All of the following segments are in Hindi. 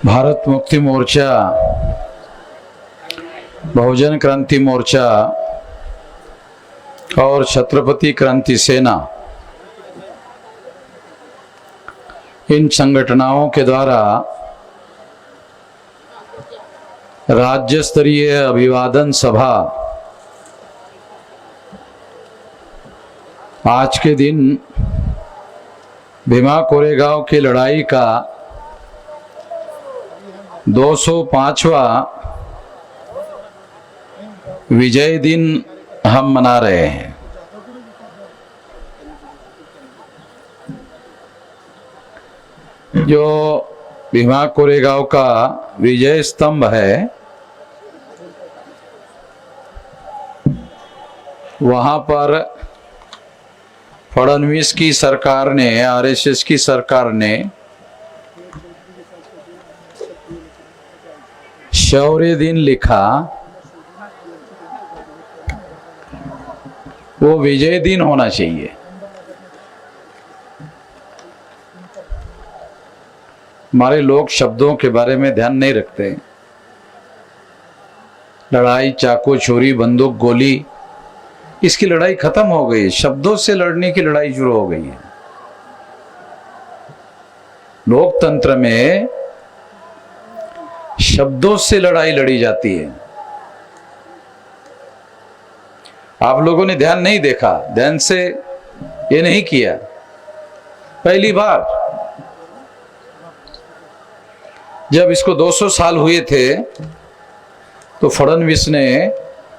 भारत मुक्ति मोर्चा, बहुजन क्रांति मोर्चा और छत्रपति क्रांति सेना, इन संगठनों के द्वारा राज्य स्तरीय अभिवादन सभा आज के दिन भीमा कोरेगांव की लड़ाई का 205वां विजय दिन हम मना रहे हैं। जो भीमा कोरेगांव का विजय स्तंभ है, वहां पर फडणवीस की सरकार ने, आरएसएस की सरकार ने शौर्य दिन लिखा। वो विजय दिन होना चाहिए। हमारे लोग शब्दों के बारे में ध्यान नहीं रखते। लड़ाई, चाकू, छुरी, बंदूक, गोली, इसकी लड़ाई खत्म हो गई। शब्दों से लड़ने की लड़ाई शुरू हो गई है। लोकतंत्र में शब्दों से लड़ाई लड़ी जाती है। आप लोगों ने ध्यान नहीं देखा, ध्यान से ये नहीं किया। पहली बार जब इसको 200 साल हुए थे तो फडणवीस ने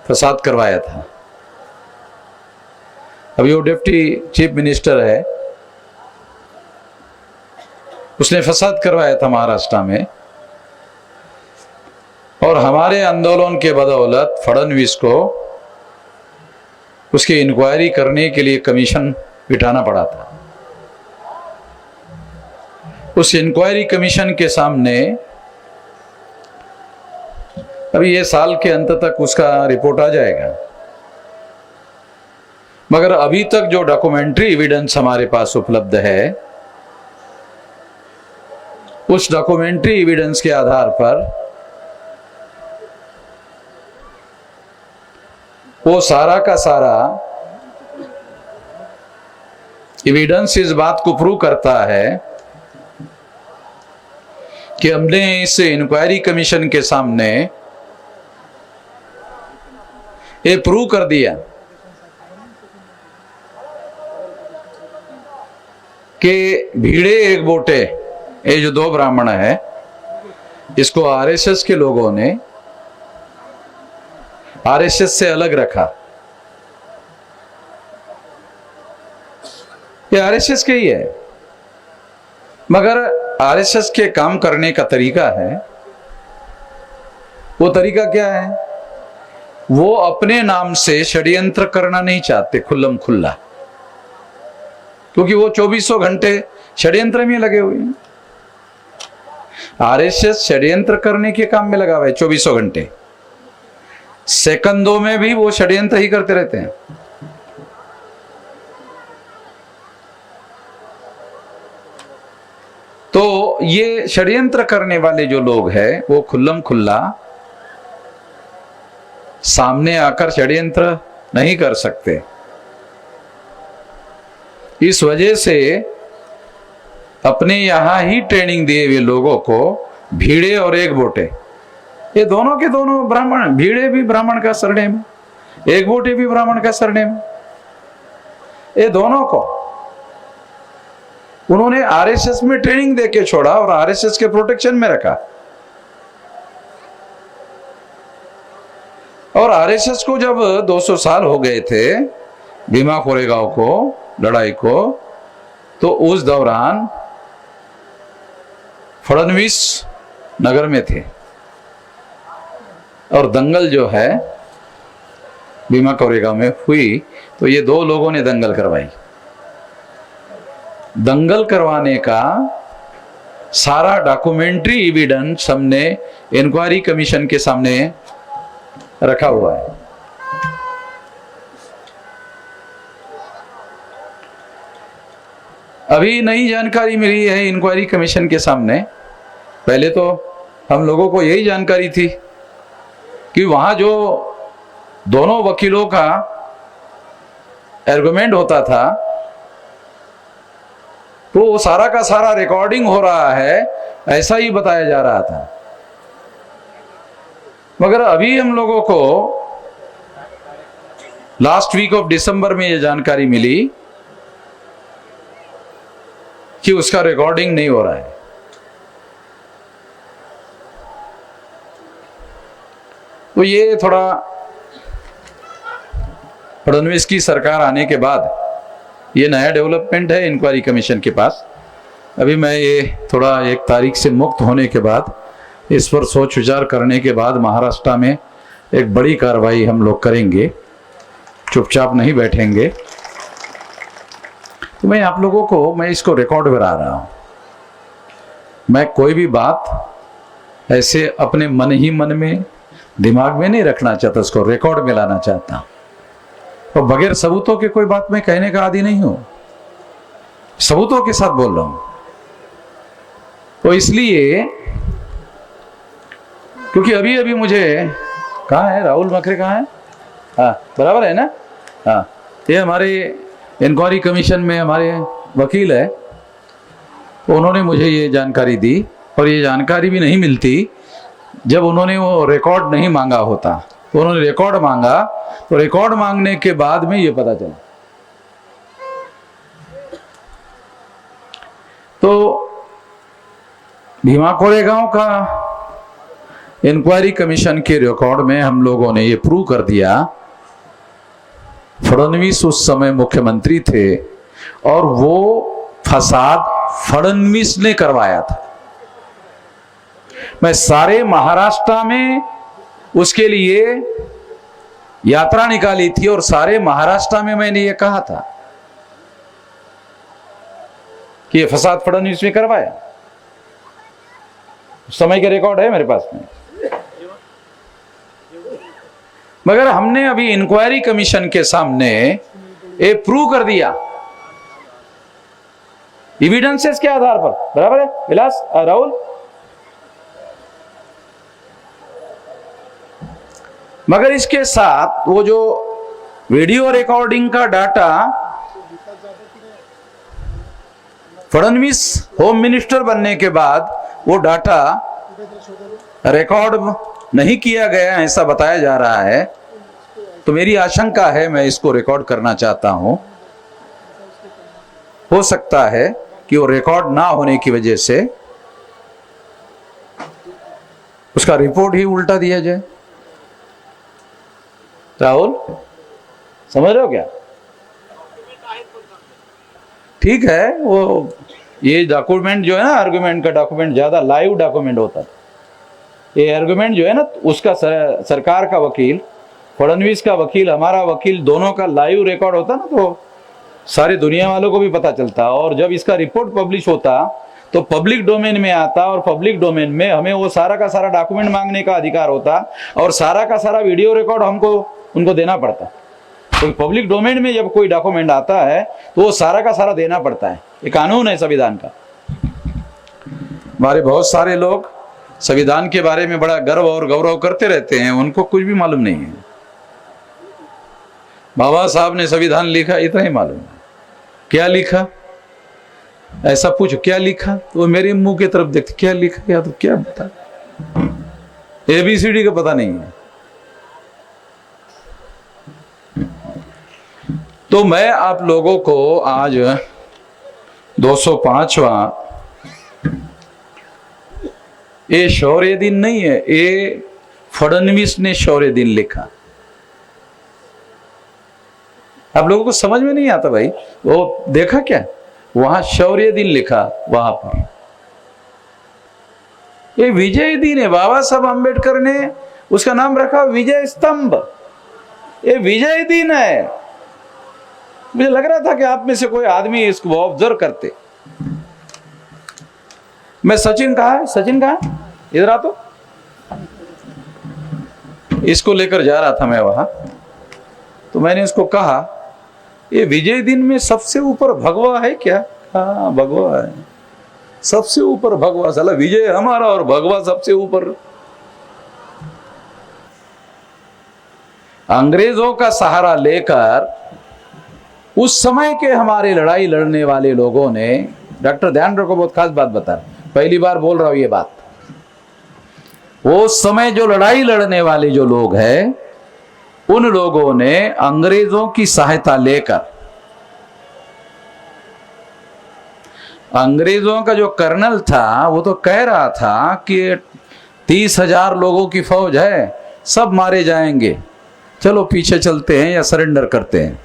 फसाद करवाया था। अभी वो डिप्टी चीफ मिनिस्टर है, उसने फसाद करवाया था महाराष्ट्र में। और हमारे आंदोलन के बदौलत फडणवीस को उसकी इंक्वायरी करने के लिए कमीशन बिठाना पड़ा था। उस इंक्वायरी कमीशन के सामने अभी ये साल के अंत तक उसका रिपोर्ट आ जाएगा, मगर अभी तक जो डॉक्यूमेंट्री एविडेंस हमारे पास उपलब्ध है, उस डॉक्यूमेंट्री एविडेंस के आधार पर वो सारा का सारा एविडेंस इस बात को प्रूव करता है कि हमने इस इंक्वायरी कमीशन के सामने ये प्रूव कर दिया कि भीड़े एक बोटे, ये जो 2 ब्राह्मण है, इसको आरएसएस के लोगों ने आरएसएस से अलग रखा। ये आरएसएस के ही है, मगर आरएसएस के काम करने का तरीका है। वो तरीका क्या है? वो अपने नाम से षड्यंत्र करना नहीं चाहते खुल्लम खुल्ला, क्योंकि वो 2400 घंटे षड्यंत्र में लगे हुए हैं। आरएसएस षड्यंत्र करने के काम में लगा हुआ है 2400 घंटे। सेकंडों में भी वो षड्यंत्र ही करते रहते हैं। तो ये षड्यंत्र करने वाले जो लोग हैं, वो खुल्लम खुल्ला सामने आकर षड्यंत्र नहीं कर सकते। इस वजह से अपने यहां ही ट्रेनिंग दिए हुए लोगों को भीड़े और एक बोटे, ये दोनों के दोनों ब्राह्मण, भीड़े भी ब्राह्मण का सरनेम, एक बोटे भी ब्राह्मण का सरनेम, ये दोनों को उन्होंने आरएसएस में ट्रेनिंग देके छोड़ा और आरएसएस के प्रोटेक्शन में रखा। और आरएसएस को जब 200 साल हो गए थे भीमा कोरेगांव को लड़ाई को, तो उस दौरान फडणवीस नगर में थे और दंगल जो है भीमा कोरेगांव में हुई। तो ये 2 लोगों ने दंगल करवाई। दंगल करवाने का सारा डॉक्यूमेंट्री एविडेंस हमने इंक्वायरी कमीशन के सामने रखा हुआ है। अभी नई जानकारी मिली है इंक्वायरी कमीशन के सामने। पहले तो हम लोगों को यही जानकारी थी कि वहां जो दोनों वकीलों का आर्गुमेंट होता था तो वो सारा का सारा रिकॉर्डिंग हो रहा है, ऐसा ही बताया जा रहा था। मगर अभी हम लोगों को लास्ट वीक ऑफ दिसंबर में ये जानकारी मिली कि उसका रिकॉर्डिंग नहीं हो रहा है। तो ये थोड़ा फडणवीस की सरकार आने के बाद ये नया डेवलपमेंट है इंक्वायरी कमीशन के पास। अभी मैं ये थोड़ा 1 तारीख से मुक्त होने के बाद इस पर सोच विचार करने के बाद महाराष्ट्र में एक बड़ी कार्रवाई हम लोग करेंगे, चुपचाप नहीं बैठेंगे। तो मैं आप लोगों को मैं इसको रिकॉर्ड करा रहा हूं। मैं कोई भी बात ऐसे अपने मन ही मन में दिमाग में नहीं रखना चाहता, उसको रिकॉर्ड में लाना चाहता हूं। और बगैर सबूतों के कोई बात मैं कहने का आदी नहीं हूं, सबूतों के साथ बोल रहा हूं। तो इसलिए क्योंकि अभी अभी मुझे कहाँ है राहुल मखरे, कहाँ है? हाँ बराबर है ना। हाँ ये हमारे इंक्वायरी कमीशन में हमारे वकील है, तो उन्होंने मुझे ये जानकारी दी। और ये जानकारी भी नहीं मिलती जब उन्होंने वो रिकॉर्ड नहीं मांगा होता। तो उन्होंने रिकॉर्ड मांगा, तो रिकॉर्ड मांगने के बाद में ये पता चला। तो भीमा कोरेगांव का इंक्वायरी कमीशन के रिकॉर्ड में हम लोगों ने ये प्रूव कर दिया फडणवीस उस समय मुख्यमंत्री थे और वो फसाद फडणवीस ने करवाया था। मैं सारे महाराष्ट्र में उसके लिए यात्रा निकाली थी और सारे महाराष्ट्र में मैंने ये कहा था कि ये फसाद फडणवीस ने करवाया। उस समय के रिकॉर्ड है मेरे पास में। मगर हमने अभी इंक्वायरी कमीशन के सामने ये प्रूव कर दिया एविडेंसेस के आधार पर। बराबर है विलास राहुल? मगर इसके साथ वो जो वीडियो रिकॉर्डिंग का डाटा फडणवीस होम मिनिस्टर बनने के बाद वो डाटा रिकॉर्ड नहीं किया गया ऐसा बताया जा रहा है। तो मेरी आशंका है, मैं इसको रिकॉर्ड करना चाहता हूं। हो सकता है कि वो रिकॉर्ड ना होने की वजह से उसका रिपोर्ट ही उल्टा दिया जाए। राहुल समझ रहे हो क्या? ठीक है, वो ये डॉक्यूमेंट जो है ना, आर्गुमेंट का डॉक्यूमेंट ज्यादा लाइव डॉक्यूमेंट होता है। ये आर्गुमेंट जो है ना, उसका सरकार का वकील, फडणवीस का वकील, हमारा वकील, दोनों का लाइव रिकॉर्ड होता ना, तो सारी दुनिया वालों को भी पता चलता। और जब इसका रिपोर्ट पब्लिश होता तो पब्लिक डोमेन में आता और पब्लिक डोमेन में हमें वो सारा का सारा डॉक्यूमेंट मांगने का अधिकार होता और सारा का सारा वीडियो रिकॉर्ड हमको उनको देना पड़ता। तो पब्लिक डोमेन में जब कोई डॉक्यूमेंट आता है तो वो सारा का सारा देना पड़ता है। ये कानून है संविधान का। हमारे बहुत सारे लोग संविधान के बारे में बड़ा गर्व और गौरव करते रहते हैं, उनको कुछ भी मालूम नहीं है। बाबा साहब ने संविधान लिखा इतना ही मालूम है। क्या लिखा ऐसा पूछो, क्या लिखा? तो वो मेरे मुंह की तरफ देखते, क्या लिखा या तो क्या बता, ABCD का पता नहीं है। तो मैं आप लोगों को आज 205वां ये शौर्य दिन नहीं है, ये फडणवीस ने शौर्य दिन लिखा। आप लोगों को समझ में नहीं आता भाई, वो देखा क्या वहां शौर्य दिन लिखा, वहां पर ये विजय दिन है। बाबा साहब अंबेडकर ने उसका नाम रखा विजय स्तंभ। ये विजय दिन है। मुझे लग रहा था कि आप में से कोई आदमी इसको ऑब्जर्व करते। मैं सचिन कहा है, सचिन कहा है? इधर आ। तो इसको लेकर जा रहा था मैं वहां, तो मैंने इसको कहा ये विजय दिन में सबसे ऊपर भगवा है क्या? हाँ भगवा है। सबसे ऊपर भगवा, साला विजय हमारा और भगवा सबसे ऊपर। अंग्रेजों का सहारा लेकर उस समय के हमारे लड़ाई लड़ने वाले लोगों ने, डॉक्टर ध्यान रखो, बहुत खास बात बता, पहली बार बोल रहा हूं ये बात, उस समय जो लड़ाई लड़ने वाले जो लोग हैं, उन लोगों ने अंग्रेजों की सहायता लेकर, अंग्रेजों का जो कर्नल था वो तो कह रहा था कि 30,000 लोगों की फौज है, सब मारे जाएंगे, चलो पीछे चलते हैं या सरेंडर करते हैं।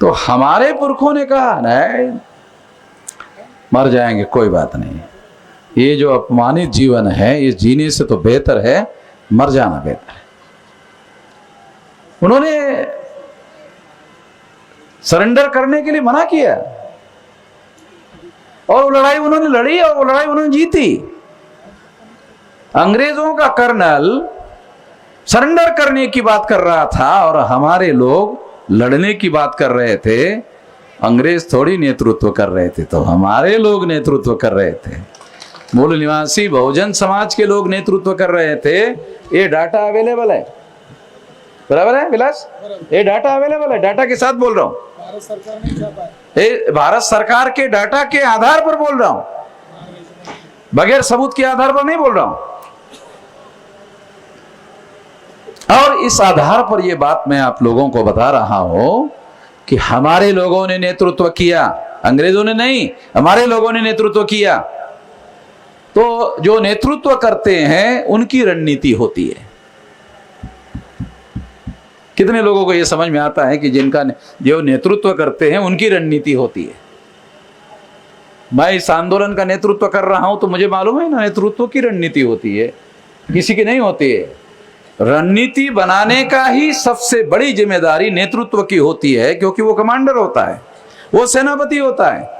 तो हमारे पुरखों ने कहा नहीं, मर जाएंगे कोई बात नहीं, ये जो अपमानित जीवन है ये जीने से तो बेहतर है मर जाना बेहतर है। उन्होंने सरेंडर करने के लिए मना किया और वो लड़ाई उन्होंने लड़ी और वो लड़ाई उन्होंने जीती। अंग्रेजों का कर्नल सरेंडर करने की बात कर रहा था और हमारे लोग लड़ने की बात कर रहे थे। अंग्रेज थोड़ी नेतृत्व कर रहे थे, तो हमारे लोग नेतृत्व कर रहे थे, मूल निवासी बहुजन समाज के लोग नेतृत्व कर रहे थे। ये डाटा अवेलेबल है, बराबर है विलास, ये डाटा अवेलेबल है, डाटा के साथ बोल रहा हूं, भारत सरकार नहीं छापा है, भारत सरकार के डाटा के आधार पर बोल रहा हूं, बगैर सबूत के आधार पर नहीं बोल रहा हूं। और इस आधार पर यह बात मैं आप लोगों को बता रहा हूं कि हमारे लोगों ने नेतृत्व किया, अंग्रेजों ने नहीं, हमारे लोगों ने नेतृत्व किया। तो जो नेतृत्व करते हैं उनकी रणनीति होती है। कितने लोगों को यह समझ में आता है कि जिनका जो नेतृत्व करते हैं उनकी रणनीति होती है। मैं इस आंदोलन का नेतृत्व कर रहा हूं तो मुझे मालूम है ना, नेतृत्व की रणनीति होती है, किसी की नहीं होती है। रणनीति बनाने का ही सबसे बड़ी जिम्मेदारी नेतृत्व की होती है, क्योंकि वो कमांडर होता है, वो सेनापति होता है।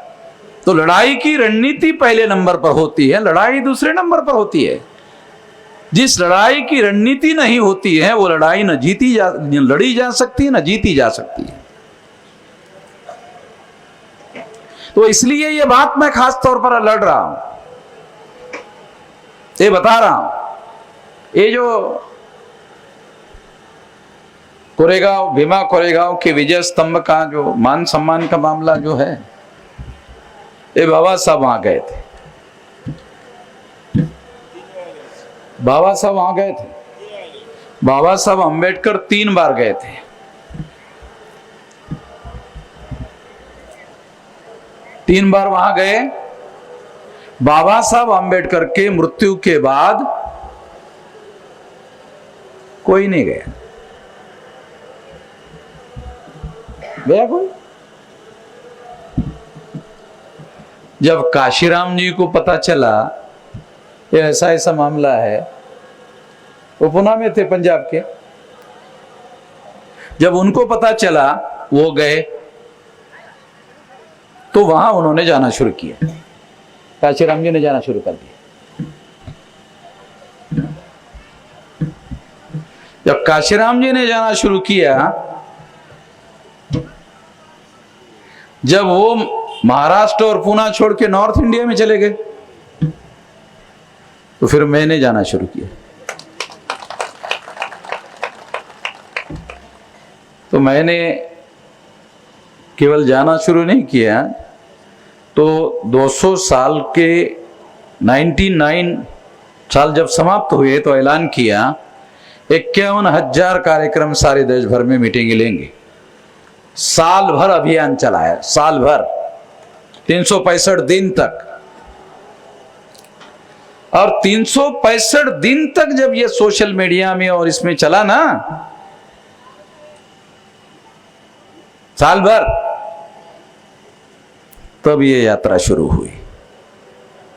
तो लड़ाई की रणनीति पहले नंबर पर होती है, लड़ाई दूसरे नंबर पर होती है। जिस लड़ाई की रणनीति नहीं होती है वो लड़ाई न लड़ी जा सकती है, न जीती जा सकती है। तो इसलिए ये बात मैं खास तौर पर लड़ रहा हूं, ये बता रहा हूं। ये जो कोरेगांव, भीमा कोरेगांव के विजय स्तंभ का जो मान सम्मान का मामला जो है, ये बाबा साहब वहां गए थे, बाबा साहब वहां गए थे, बाबा साहब अंबेडकर 3 बार गए थे। तीन बार वहां गए। बाबा साहब अंबेडकर के मृत्यु के बाद कोई नहीं गया, गया कोई? जब काशीराम जी को पता चला ये ऐसा ऐसा मामला है, वो पुणे में थे पंजाब के, जब उनको पता चला वो गए, तो वहां उन्होंने जाना शुरू किया, काशीराम जी ने जाना शुरू कर दिया। जब काशीराम जी ने जाना शुरू किया, जब वो महाराष्ट्र और पुणे छोड़ के नॉर्थ इंडिया में चले गए, तो फिर मैंने जाना शुरू किया। तो मैंने केवल जाना शुरू नहीं किया, तो 200 साल के 99 साल जब समाप्त हुए तो ऐलान किया 51,000 कार्यक्रम सारे देश भर में मीटिंग लेंगे। साल भर अभियान चलाया, साल भर 365 दिन तक। और 365 दिन तक जब ये सोशल मीडिया में और इसमें चला ना, साल भर, तब ये यात्रा शुरू हुई।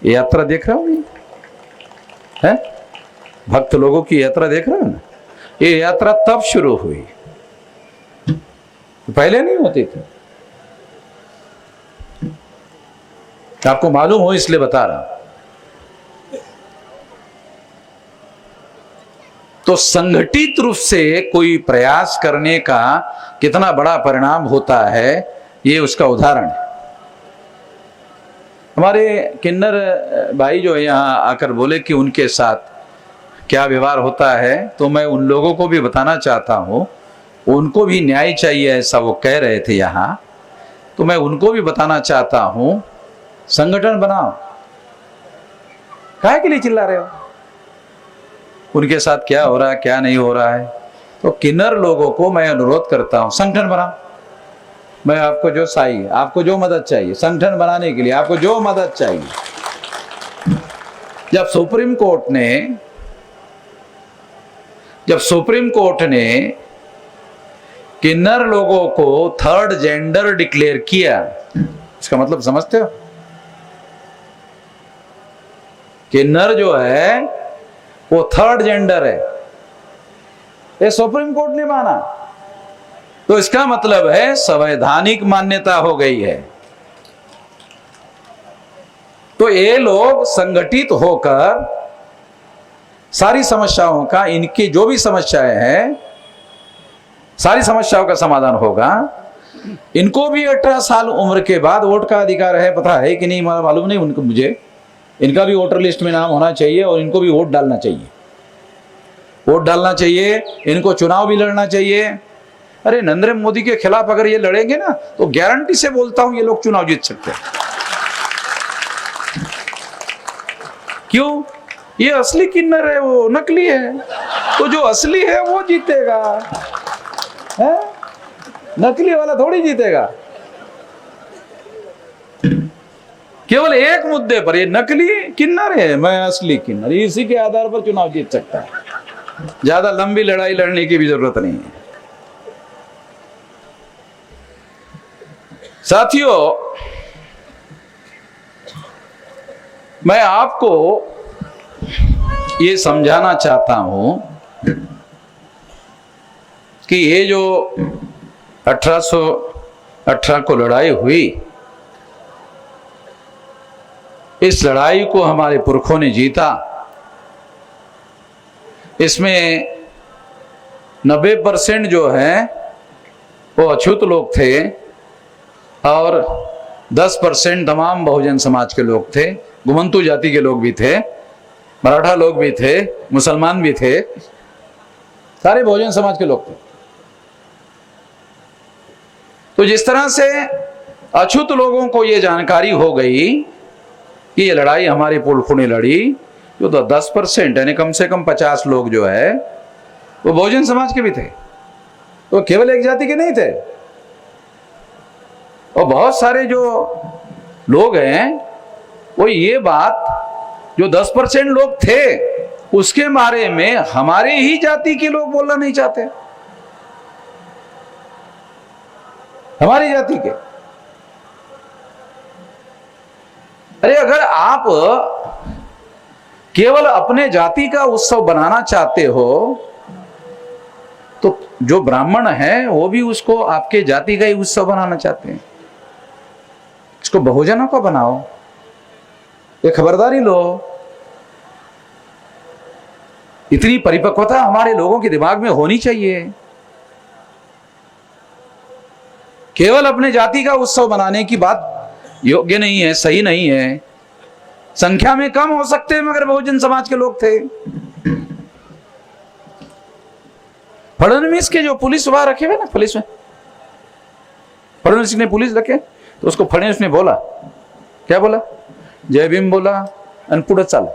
ये यात्रा देख रहा हूं है, भक्त लोगों की यात्रा देख रहा हूं ना, ये यात्रा तब शुरू हुई, पहले नहीं होती थी। आपको मालूम हो इसलिए बता रहा हूं। तो संगठित रूप से कोई प्रयास करने का कितना बड़ा परिणाम होता है, ये उसका उदाहरण है। हमारे किन्नर भाई जो है यहाँ आकर बोले कि उनके साथ क्या व्यवहार होता है, तो मैं उन लोगों को भी बताना चाहता हूँ, उनको भी न्याय चाहिए ऐसा वो कह रहे थे यहाँ, तो मैं उनको भी बताना चाहता हूँ, संगठन बनाओ। काहे के लिए चिल्ला रहे हो? उनके साथ क्या हो रहा है क्या नहीं हो रहा है। तो किन्नर लोगों को मैं अनुरोध करता हूँ, संगठन बनाओ। मैं आपको जो चाहिए, आपको जो मदद चाहिए संगठन बनाने के लिए, आपको जो मदद चाहिए। जब सुप्रीम कोर्ट ने किन्नर लोगों को थर्ड जेंडर डिक्लेयर किया, इसका मतलब समझते हो? किन्नर जो है वो थर्ड जेंडर है, ये सुप्रीम कोर्ट ने माना, तो इसका मतलब है संवैधानिक मान्यता हो गई है। तो ये लोग संगठित होकर सारी समस्याओं का, इनकी जो भी समस्याएं हैं सारी समस्याओं का समाधान होगा। इनको भी 18 साल उम्र के बाद वोट का अधिकार है, पता है कि नहीं मालूम नहीं उनको, मुझे इनका भी वोटर लिस्ट में नाम होना चाहिए और इनको भी वोट डालना चाहिए, वोट डालना चाहिए, इनको चुनाव भी लड़ना चाहिए। अरे नरेंद्र मोदी के खिलाफ अगर ये लड़ेंगे ना तो गारंटी से बोलता हूं ये लोग चुनाव जीत सकते हैं। क्यों? ये असली किन्नर है, वो नकली है, तो जो असली है वो जीतेगा, है? नकली वाला थोड़ी जीतेगा। केवल एक मुद्दे पर, ये नकली किन्नर है, मैं असली किन्नर, इसी के आधार पर चुनाव जीत सकता है। ज्यादा लंबी लड़ाई लड़ने की भी जरूरत नहीं है। साथियों, मैं आपको ये समझाना चाहता हूं कि ये जो 1818 को लड़ाई हुई, इस लड़ाई को हमारे पुरखों ने जीता। इसमें 90% जो है वो अछूत लोग थे और 10% तमाम बहुजन समाज के लोग थे, घुमंतु जाति के लोग भी थे, मराठा लोग भी थे, मुसलमान भी थे, सारे बहुजन समाज के लोग थे। तो जिस तरह से अछूत लोगों को ये जानकारी हो गई कि ये लड़ाई हमारे पुरखों ने लड़ी, जो तो 10% यानी कम से कम 50 लोग जो है वो बहुजन समाज के भी थे, तो केवल एक जाति के नहीं थे। और बहुत सारे जो लोग हैं वो ये बात, जो 10% लोग थे उसके बारे में हमारे ही जाति के लोग बोलना नहीं चाहते, हमारी जाति के। अरे अगर आप केवल अपने जाति का उत्सव बनाना चाहते हो तो जो ब्राह्मण है वो भी उसको आपके जाति का ही उत्सव बनाना चाहते हैं। इसको बहुजनों को बनाओ, ये खबरदारी लो। इतनी परिपक्वता हमारे लोगों के दिमाग में होनी चाहिए। केवल अपने जाति का उत्सव बनाने की बात योग्य नहीं है, सही नहीं है। संख्या में कम हो सकते हैं मगर बहुजन समाज के लोग थे। फडणवीस के जो पुलिस वहां रखे हुए ना, पुलिस में फडणवीस ने पुलिस रखे, तो उसको फडणवीस ने बोला, क्या बोला? जय भीम बोला आणि पुढे चाला,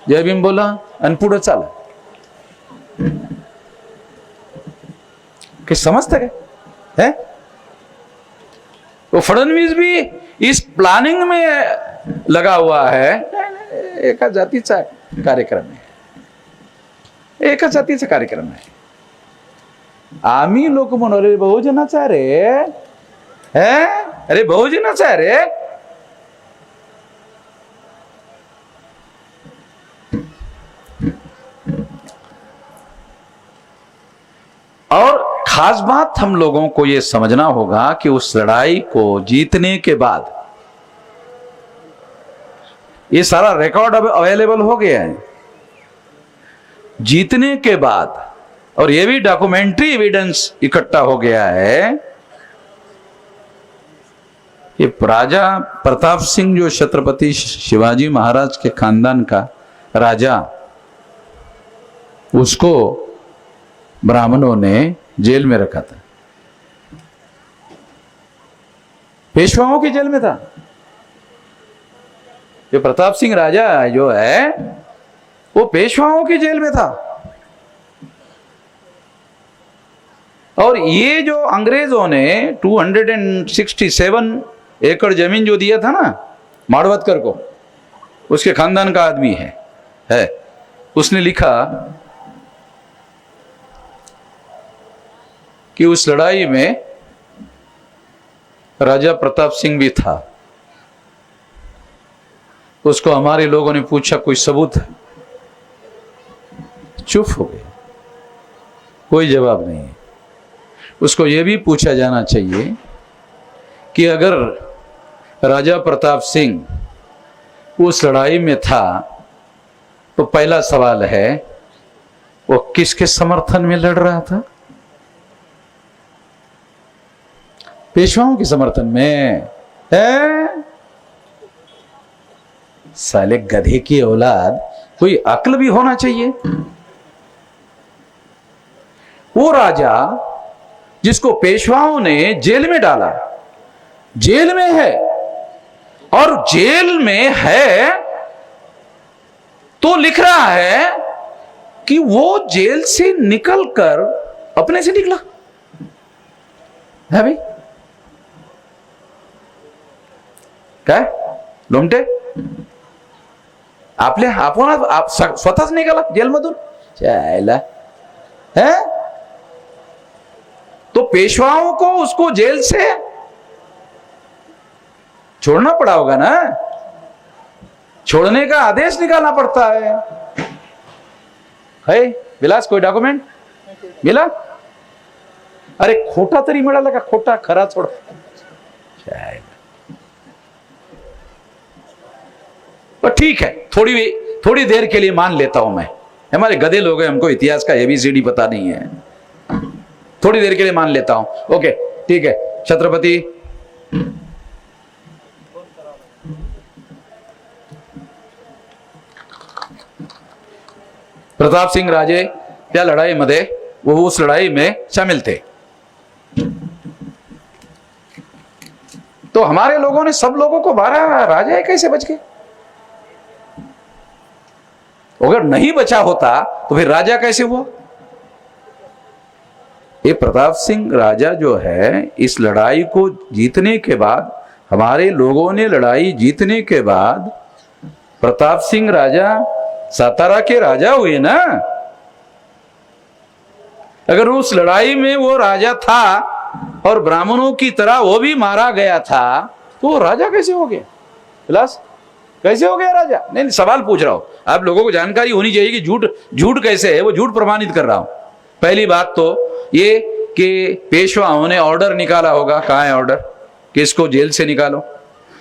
जय भीम बोला आणि पुढे चाला। कि समझते है? तो फडणवीस भी इस प्लानिंग में लगा हुआ है। एका जातीचा कार्यक्रम आहे, एका जातीचा कार्यक्रम आहे। आम्ही लोक म्हणू रे बहुजनाचा रे, है? अरे बहुजनाचा आहे रे। और खास बात हम लोगों को यह समझना होगा कि उस लड़ाई को जीतने के बाद ये सारा रिकॉर्ड अब अवेलेबल हो गया है। जीतने के बाद और ये भी डॉक्यूमेंट्री एविडेंस इकट्ठा हो गया है ये राजा प्रताप सिंह जो छत्रपति शिवाजी महाराज के खानदान का राजा, उसको ब्राह्मणों ने जेल में रखा था, पेशवाओं की जेल में था। ये प्रताप सिंह राजा जो है वो पेशवाओं की जेल में था। और ये जो अंग्रेजों ने 267 एकड़ जमीन जो दिया था ना माड़वतकर को, उसके खानदान का आदमी है। उसने लिखा कि उस लड़ाई में राजा प्रताप सिंह भी था। उसको हमारे लोगों ने पूछा कोई सबूत है? चुप हो गए, कोई जवाब नहीं है। उसको यह भी पूछा जाना चाहिए कि अगर राजा प्रताप सिंह उस लड़ाई में था तो पहला सवाल है वो किसके समर्थन में लड़ रहा था? पेशवाओं के समर्थन में है। साले गधे की औलाद, कोई अक्ल भी होना चाहिए। वो राजा जिसको पेशवाओं ने जेल में डाला, जेल में है, और जेल में है तो लिख रहा है कि वो जेल से निकलकर अपने से निकला है। भाई काय लोमटे, आप स्वतःच निघाला जेलमधून चायला है? तो पेशवाओं को उसको जेल से छोड़ना पड़ा होगा ना, छोड़ने का आदेश निकालना पड़ता है। विलास कोई डॉक्यूमेंट मिला? अरे खोटा तरी मिळाला का? खोटा खरा छोड़ ठीक है, थोड़ी देर के लिए मान लेता हूं मैं। हमारे गधे लोग हैं, हमको इतिहास का एबीसीडी पता नहीं है। थोड़ी देर के लिए मान लेता हूं। ओके ठीक है। छत्रपति प्रताप सिंह राजे त्या लढाईमध्ये वो उस लड़ाई में शामिल थे। तो हमारे लोगों ने सब लोगों को मारा, राजा कैसे बच गए? अगर नहीं बचा होता तो फिर राजा कैसे हुआ? ये प्रताप सिंह राजा जो है, इस लड़ाई को जीतने के बाद, हमारे लोगों ने लड़ाई जीतने के बाद प्रताप सिंह राजा सातारा के राजा हुए ना। अगर उस लड़ाई में वो राजा था और ब्राह्मणों की तरह वो भी मारा गया था तो वो राजा कैसे हो गया? प्लस कैसे हो गया राजा? नहीं, सवाल पूछ रहा हूं, आप लोगों को जानकारी होनी चाहिए कि झूठ कैसे है, वो झूठ प्रमाणित कर रहा हूं। पहली बात तो ये कि पेशवाओं ने ऑर्डर निकाला होगा। कहां है ऑर्डर कि इसको जेल से निकालो?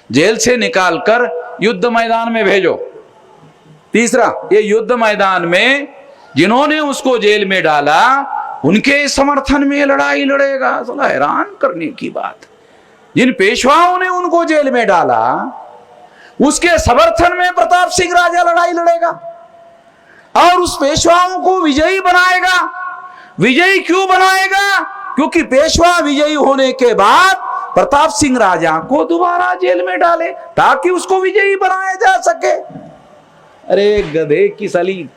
जेल से निकालकर युद्ध मैदान में भेजो। तीसरा, ये युद्ध मैदान में जिन्होंने उसको जेल में डाला उनके समर्थन में लड़ाई लड़ेगा। साला हैरान करने की बात। जिन पेशवाओं ने उनको जेल में डाला उसके समर्थन में प्रताप सिंह राजा लड़ाई लड़ेगा और उस पेशवाओं को विजयी बनाएगा। विजयी क्यों बनाएगा? क्योंकि पेशवा विजयी होने के बाद प्रताप सिंह राजा को दोबारा जेल में डाले ताकि उसको विजयी बनाया जा सके। अरे गधे की साली,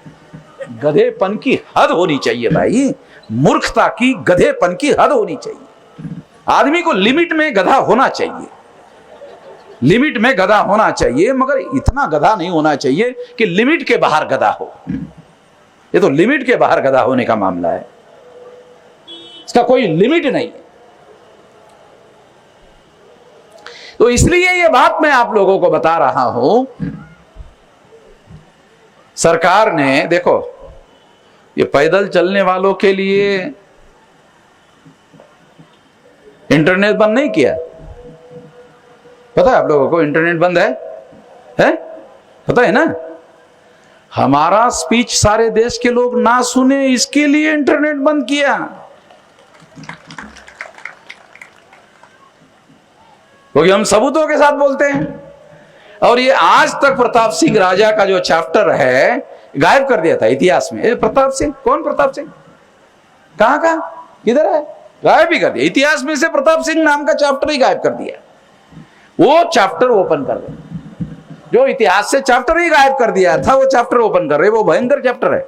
गधेपन की हद होनी चाहिए भाई। मूर्खता की, गधेपन की हद होनी चाहिए। आदमी को लिमिट में गधा होना चाहिए, लिमिट में गधा होना चाहिए, मगर इतना गधा नहीं होना चाहिए कि लिमिट के बाहर गधा हो। ये तो लिमिट के बाहर गधा होने का मामला है, इसका कोई लिमिट नहीं है। तो इसलिए ये बात मैं आप लोगों को बता रहा हूं। सरकार ने देखो, ये पैदल चलने वालों के लिए इंटरनेट बंद नहीं किया। पता है आप लोगों को इंटरनेट बंद है? पता है ना? हमारा स्पीच सारे देश के लोग ना सुने इसके लिए इंटरनेट बंद किया। क्योंकि हम सबूतों के साथ बोलते हैं। और ये आज तक प्रताप सिंह राजा का जो चैप्टर है गायब कर दिया था इतिहास में। प्रताप सिंह कौन? प्रताप सिंह कहां का, किधर है? गायब ही कर दिया इतिहास में से। प्रताप सिंह नाम का चैप्टर ही गायब कर दिया। वो चैप्टर ओपन कर दे, जो इतिहास से चैप्टर ही गायब कर दिया था वो चैप्टर ओपन कर रहे। वो भयंकर चैप्टर है,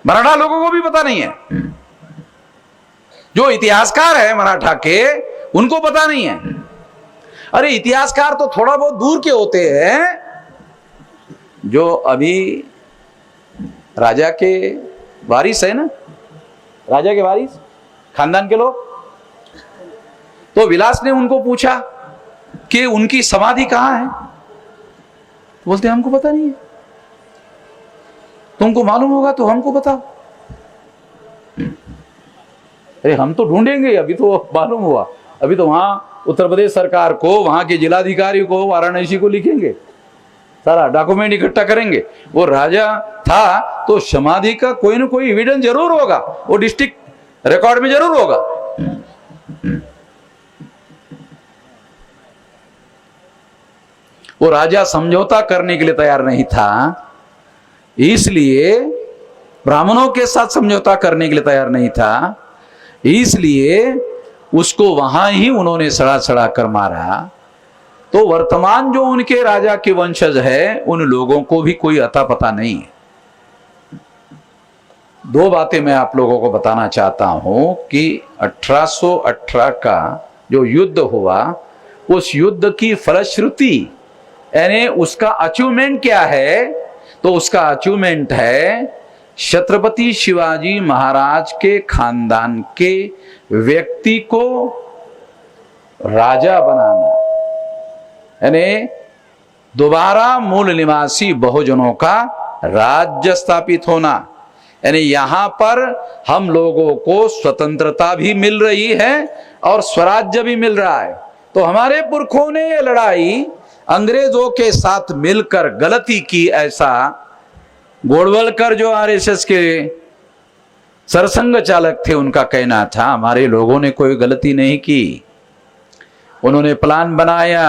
मराठा लोगों को भी पता नहीं है। जो इतिहासकार है मराठा के, उनको पता नहीं है। अरे इतिहासकार तो थोड़ा बहुत दूर के होते हैं, जो अभी राजा के वारिस है ना, राजा के वारिस खानदान के लोग। तो विलास ने उनको पूछा कि उनकी समाधि कहां है, तो बोलते हमको पता नहीं है। तुमको मालूम होगा तो हमको बताओ। अरे हम तो ढूंढेंगे, अभी तो मालूम हुआ, अभी तो वहां उत्तर प्रदेश सरकार को, वहां के जिलाधिकारी को, वाराणसी को लिखेंगे, सारा डॉक्यूमेंट इकट्ठा करेंगे। वो राजा था तो समाधि का कोई ना कोई एविडेंस जरूर होगा, वो डिस्ट्रिक्ट रिकॉर्ड में जरूर होगा। वो राजा समझौता करने के लिए तैयार नहीं था, इसलिए ब्राह्मणों के साथ समझौता करने के लिए तैयार नहीं था, इसलिए उसको वहां ही उन्होंने सड़ा सड़ा कर मारा। तो वर्तमान जो उनके राजा के वंशज है, उन लोगों को भी कोई अता पता नहीं है। दो बातें मैं आप लोगों को बताना चाहता हूं कि 1818 का जो युद्ध हुआ, उस युद्ध की फलश्रुति यानी उसका अचीवमेंट क्या है, तो उसका अचीवमेंट है छत्रपति शिवाजी महाराज के खानदान के व्यक्ति को राजा बनाना, यानी दोबारा मूल निवासी बहुजनों का राज्य स्थापित होना। यानी यहां पर हम लोगों को स्वतंत्रता भी मिल रही है और स्वराज्य भी मिल रहा है। तो हमारे पुरखों ने ये लड़ाई अंग्रेजों के साथ मिलकर गलती की, ऐसा गोडवलकर जो आरएसएस के सरसंघ चालक थे उनका कहना था। हमारे लोगों ने कोई गलती नहीं की। उन्होंने प्लान बनाया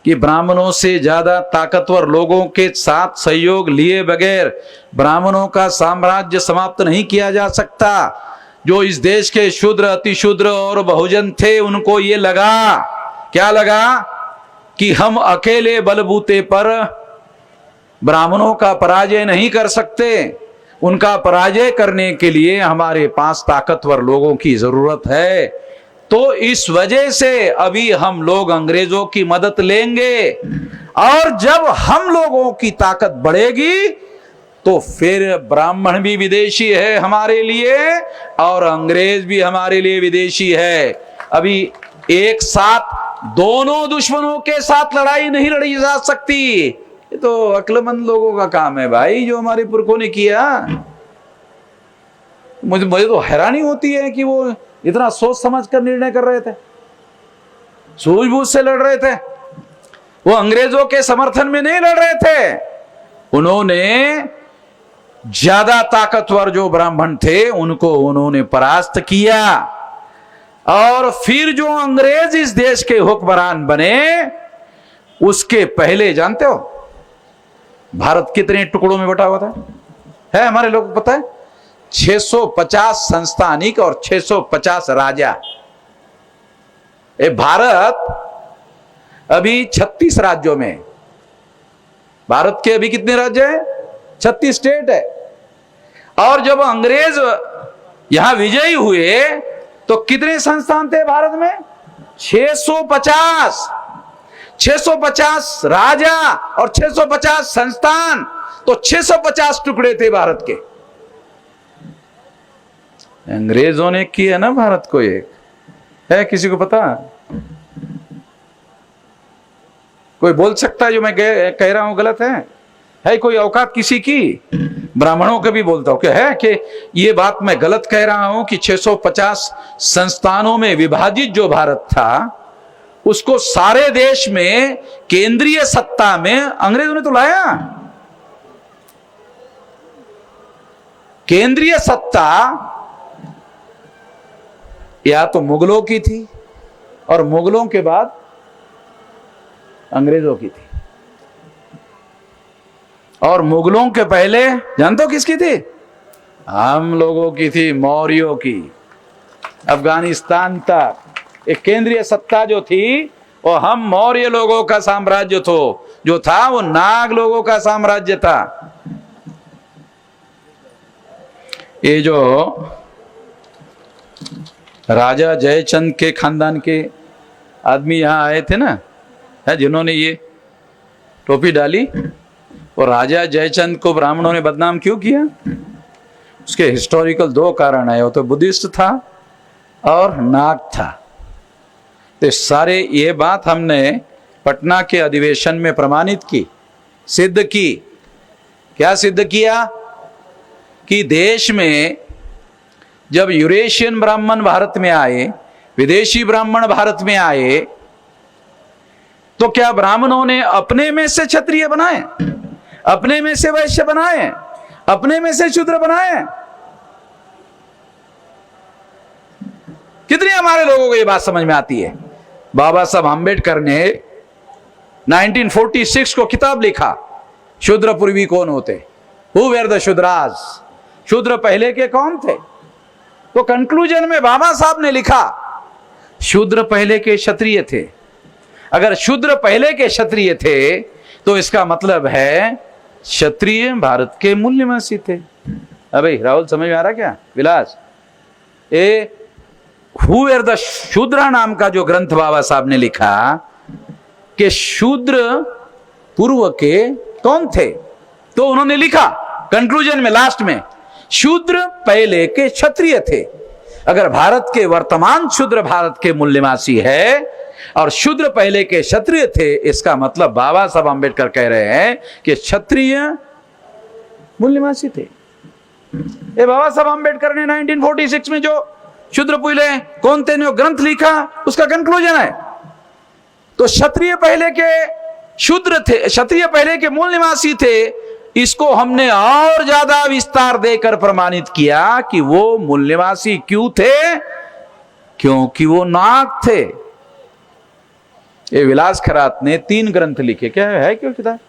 कि ब्राह्मणों से ज्यादा ताकतवर लोगों के साथ सहयोग लिए बगैर ब्राह्मणों का साम्राज्य समाप्त नहीं किया जा सकता। जो इस देश के शूद्र, अतिशूद्र और बहुजन थे, उनको ये लगा, क्या लगा, कि हम अकेले बलबूते पर ब्राह्मणों का पराजय नहीं कर सकते। उनका पराजय करने के लिए हमारे पास ताकतवर लोगों की जरूरत है। तो इस वजह से अभी हम लोग अंग्रेजों की मदद लेंगे, और जब हम लोगों की ताकत बढ़ेगी तो फिर ब्राह्मण भी विदेशी है हमारे लिए और अंग्रेज भी हमारे लिए विदेशी है। अभी एक साथ दोनों दुश्मनों के साथ लड़ाई नहीं लड़ी जा सकती। ये तो अक्लमंद लोगों का काम है भाई, जो हमारे पुरखों ने किया। मुझे तो हैरानी होती है कि वो इतना सोच समझ कर निर्णय कर रहे थे, सूझबूझ से लड़ रहे थे। वो अंग्रेजों के समर्थन में नहीं लड़ रहे थे। उन्होंने ज्यादा ताकतवर जो ब्राह्मण थे उनको उन्होंने परास्त किया, और फिर जो अंग्रेज इस देश के हुक्मरान बने, उसके पहले जानते हो भारत कितने टुकड़ों में बटा हुआ था? है हमारे लोगों को पता है? 650 संस्थानिक और 650 राजा। ये भारत अभी 36 राज्यों में। भारत के अभी कितने राज्य हैं? 36 स्टेट है। और जब अंग्रेज यहां विजयी हुए तो कितने संस्थान थे भारत में? 650। 650 राजा और 650 संस्थान, तो 650 टुकड़े थे भारत के। अंग्रेजों ने किया ना भारत को एक। है किसी को पता? कोई बोल सकता है जो मैं कह रहा हूं गलत है कोई औकात किसी की? ब्राह्मणों के भी बोलता हूं क्या है कि ये बात मैं गलत कह रहा हूं कि 650 संस्थानों में विभाजित जो भारत था, उसको सारे देश में केंद्रीय सत्ता में अंग्रेजों ने तो लाया। केंद्रीय सत्ता या तो मुगलों की थी और मुगलों के बाद अंग्रेजों की थी, और मुगलों के पहले जानते हो किसकी थी? हम लोगों की थी, मौर्यों की। अफगानिस्तान तक एक केंद्रीय सत्ता जो थी वो हम मौर्य लोगों का साम्राज्य जो था वो नाग लोगों का साम्राज्य था। ये जो राजा जयचंद के खानदान के आदमी यहां आए थे ना, है जिन्होंने ये टोपी डाली, और राजा जयचंद को ब्राह्मणों ने बदनाम क्यों किया? उसके हिस्टोरिकल दो कारण है, वो तो बुद्धिस्ट था और नाग था। तो सारे ये बात हमने पटना के अधिवेशन में प्रमाणित की, सिद्ध की। क्या सिद्ध किया? कि देश में जब यूरेशियन ब्राह्मण भारत में आए, विदेशी ब्राह्मण भारत में आए, तो क्या ब्राह्मणों ने अपने में से क्षत्रिय बनाए, अपने में से वैश्य बनाए, अपने में से शूद्र बनाए? कितनी हमारे लोगों को ये बात समझ में आती है? बाबा साहब आंबेडकर ने 1946 को किताब लिखा, शूद्र पूर्वी कौन होते, हु वेर द शूद्रास, शूद्र पहले के कौन थे? तो कंक्लूजन में बाबा साहब ने लिखा शूद्र पहले के क्षत्रिय थे। अगर शूद्र पहले के क्षत्रिय थे तो इसका मतलब है क्षत्रिय भारत के मूल्यवासी थे। अबे राहुल समझ में आ रहा क्या? विलास, ए हु वेर द शूद्रा नाम का जो ग्रंथ बाबा साहब ने लिखा कि शूद्र पूर्व के कौन थे, तो उन्होंने लिखा कंक्लूजन में लास्ट में शूद्र पहले के क्षत्रिय थे। अगर भारत के वर्तमान शूद्र भारत के मूल्यवासी है और शूद्र पहले के क्षत्रिय थे, इसका मतलब बाबा साहब आंबेडकर कह रहे हैं कि क्षत्रिय मूल्यवासी थे। ये बाबा साहब आंबेडकर ने 1946 में जो शूद्र पहले कौन थे ने ग्रंथ लिखा, उसका कंक्लूजन है। तो क्षत्रिय पहले के शूद्र थे, क्षत्रिय पहले के मूल निवासी थे। इसको हमने और ज्यादा विस्तार देकर प्रमाणित किया कि वो मूल निवासी क्यों थे? क्योंकि वो नाग थे। ये विलास खरात ने 3 ग्रंथ लिखे। क्या है क्यों किताब?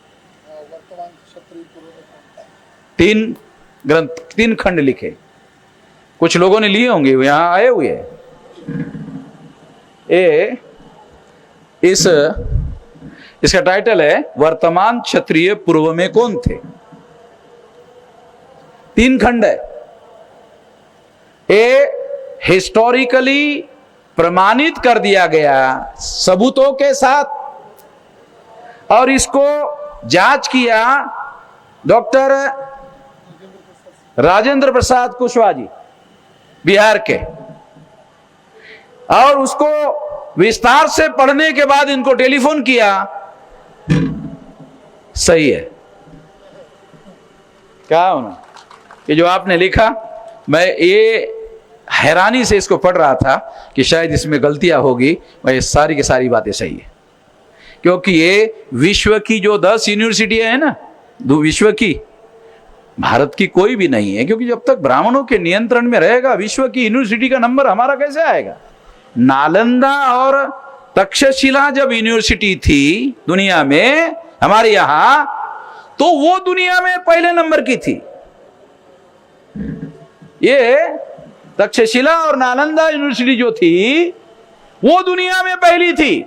3 ग्रंथ, 3 खंड लिखे। कुछ लोगों ने लिए होंगे, यहां आए हुए। इसका टाइटल है वर्तमान क्षत्रिय पूर्व में कौन थे। 3 खंड है। ये हिस्टोरिकली प्रमाणित कर दिया गया सबूतों के साथ, और इसको जांच किया डॉक्टर राजेंद्र प्रसाद कुशवाहा जी बिहार के, और उसको विस्तार से पढ़ने के बाद इनको टेलीफोन किया। सही है क्या होना कि जो आपने लिखा, मैं ये हैरानी से इसको पढ़ रहा था कि शायद इसमें गलतियां होगी। मैं सारी की सारी बातें सही है, क्योंकि ये विश्व की जो 10 यूनिवर्सिटियां हैं ना, विश्व की, भारत की कोई भी नहीं है। क्योंकि जब तक ब्राह्मणों के नियंत्रण में रहेगा, विश्व की यूनिवर्सिटी का नंबर हमारा कैसे आएगा? नालंदा और तक्षशिला जब यूनिवर्सिटी थी दुनिया में हमारे यहां, तो वो दुनिया में पहले नंबर की थी। ये तक्षशिला और नालंदा यूनिवर्सिटी जो थी वो दुनिया में पहली थी।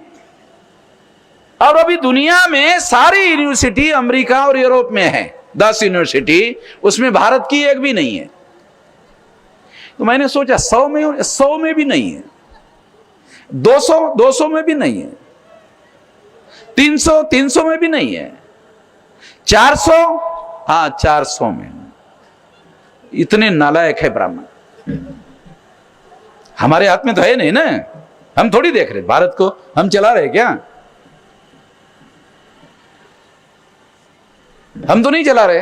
और अभी दुनिया में सारी यूनिवर्सिटी अमेरिका और यूरोप में है, 10 यूनिवर्सिटी, उसमें भारत की एक भी नहीं है। तो मैंने सोचा 100 में भी नहीं है, 200 में भी नहीं है, 300 में भी नहीं है, 400, हाँ 400 में। इतने नालायक है ब्राह्मण। हमारे हाथ में तो है नहीं ना, हम थोड़ी देख रहे भारत को, हम चला रहे क्या? हम तो नहीं चला रहे।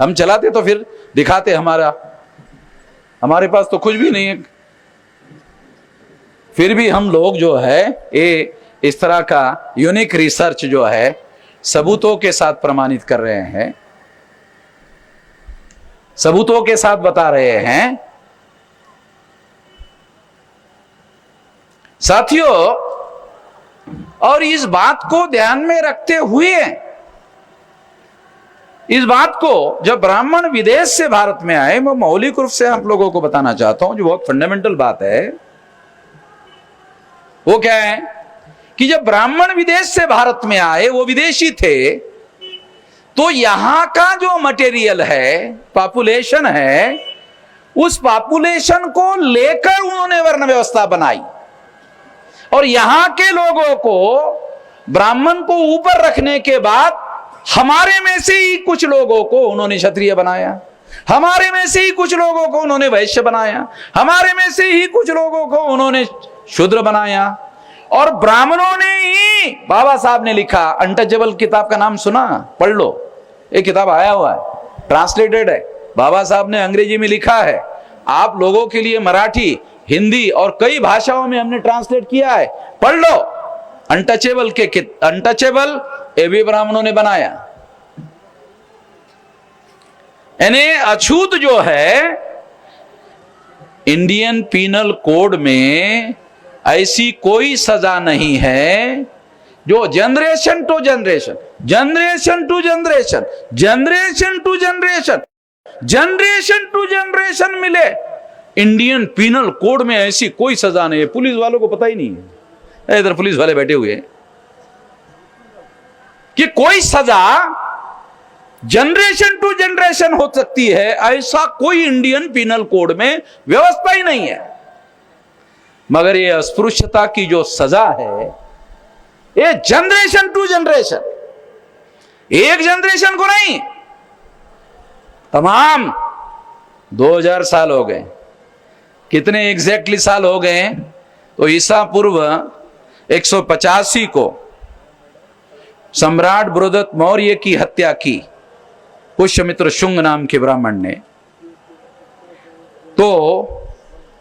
हम चलाते तो फिर दिखाते हमारे पास तो कुछ भी नहीं है। फिर भी हम लोग जो है ये इस तरह का यूनिक रिसर्च जो है सबूतों के साथ प्रमाणित कर रहे हैं, सबूतों के साथ बता रहे हैं साथियों, और इस बात को ध्यान में रखते हुए, इस बात को जब ब्राह्मण विदेश से भारत में आए, मैं मौलिक रूप से आप लोगों को बताना चाहता हूं, जो बहुत फंडामेंटल बात है, वो क्या है कि जब ब्राह्मण विदेश से भारत में आए, वो विदेशी थे, तो यहां का जो मटेरियल है, पॉपुलेशन है, उस पॉपुलेशन को लेकर उन्होंने वर्ण व्यवस्था बनाई और यहां के लोगों को, ब्राह्मण को ऊपर रखने के बाद हमारे में से ही कुछ लोगों को उन्होंने क्षत्रिय बनाया, हमारे में से ही कुछ लोगों को उन्होंने वैश्य बनाया, हमारे में से ही कुछ लोगों को उन्होंने शूद्र बनाया। और ब्राह्मणों ने ही, बाबा साहब ने लिखा, अनटचेबल किताब का नाम सुना, पढ़ लो, एक किताब आया हुआ है, ट्रांसलेटेड है, बाबा साहब ने अंग्रेजी में लिखा है, आप लोगों के लिए मराठी, हिंदी और कई भाषाओं में हमने ट्रांसलेट किया है, पढ़ लो। अनटचेबल अनटचेबल ये भी ब्राह्मणों ने बनाया। यानी अछूत जो है, इंडियन पीनल कोड में ऐसी कोई सजा नहीं है जो generation to generation, generation to generation, generation to generation, generation to generation मिले। इंडियन पीनल कोड में ऐसी कोई सजा नहीं है। पुलिस वालों को पता ही नहीं है, इधर पुलिस वाले बैठे हुए, कि कोई सजा जनरेशन टू जनरेशन हो सकती है, ऐसा कोई इंडियन पीनल कोड में व्यवस्था ही नहीं है। मगर ये अस्पृश्यता की जो सजा है, ये जनरेशन टू जनरेशन, एक जनरेशन को नहीं, तमाम 2000 साल हो गए। कितने एग्जैक्टली साल हो गए? तो ईसा पूर्व 185 को सम्राट बृहदत्त मौर्य की हत्या की पुष्यमित्र शुंग नाम के ब्राह्मण ने। तो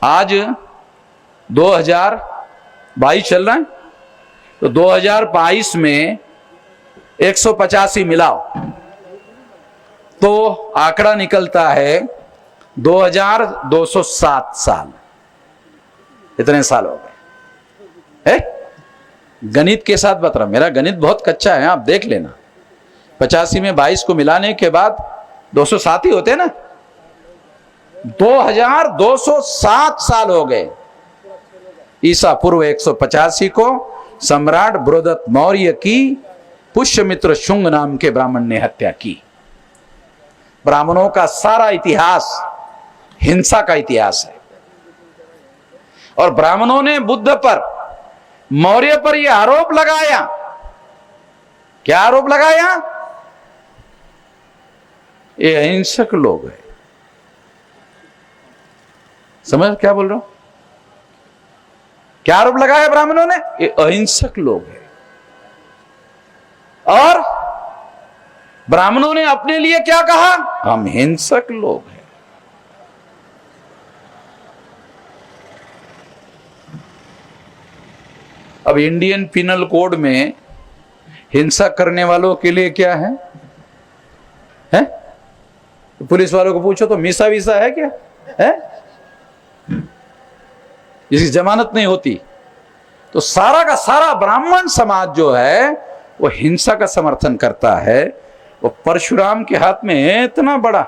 आज 2022 चल रहा है, तो 2022 में 185 मिलाओ तो आंकड़ा निकलता है 2207 साल। इतने साल हो गए है? गणित के साथ बता रहा, मेरा गणित बहुत कच्चा है, आप देख लेना। 85 में 22 को मिलाने के बाद 207 ही होते हैं ना। 2207 साल हो गए। ईसा पूर्व 185 को सम्राट बृहदत्त मौर्य की पुष्यमित्र शुंग नाम के ब्राह्मण ने हत्या की। ब्राह्मणों का सारा इतिहास हिंसा का इतिहास है। और ब्राह्मणों ने बुद्ध पर, मौर्य पर यह आरोप लगाया। क्या आरोप लगाया? ये अहिंसक लोग हैं। समझ क्या बोल रहा हूं? क्या आरोप लगाया ब्राह्मणों ने? ये अहिंसक लोग हैं। और ब्राह्मणों ने अपने लिए क्या कहा? हम हिंसक लोग हैं। अब इंडियन पिनल कोड में हिंसा करने वालों के लिए क्या है? तो पुलिस वालों को पूछो तो मीसा वीसा है क्या? है? इसकी जमानत नहीं होती। तो सारा का सारा ब्राह्मण समाज जो है वो हिंसा का समर्थन करता है। वो परशुराम के हाथ में इतना बड़ा,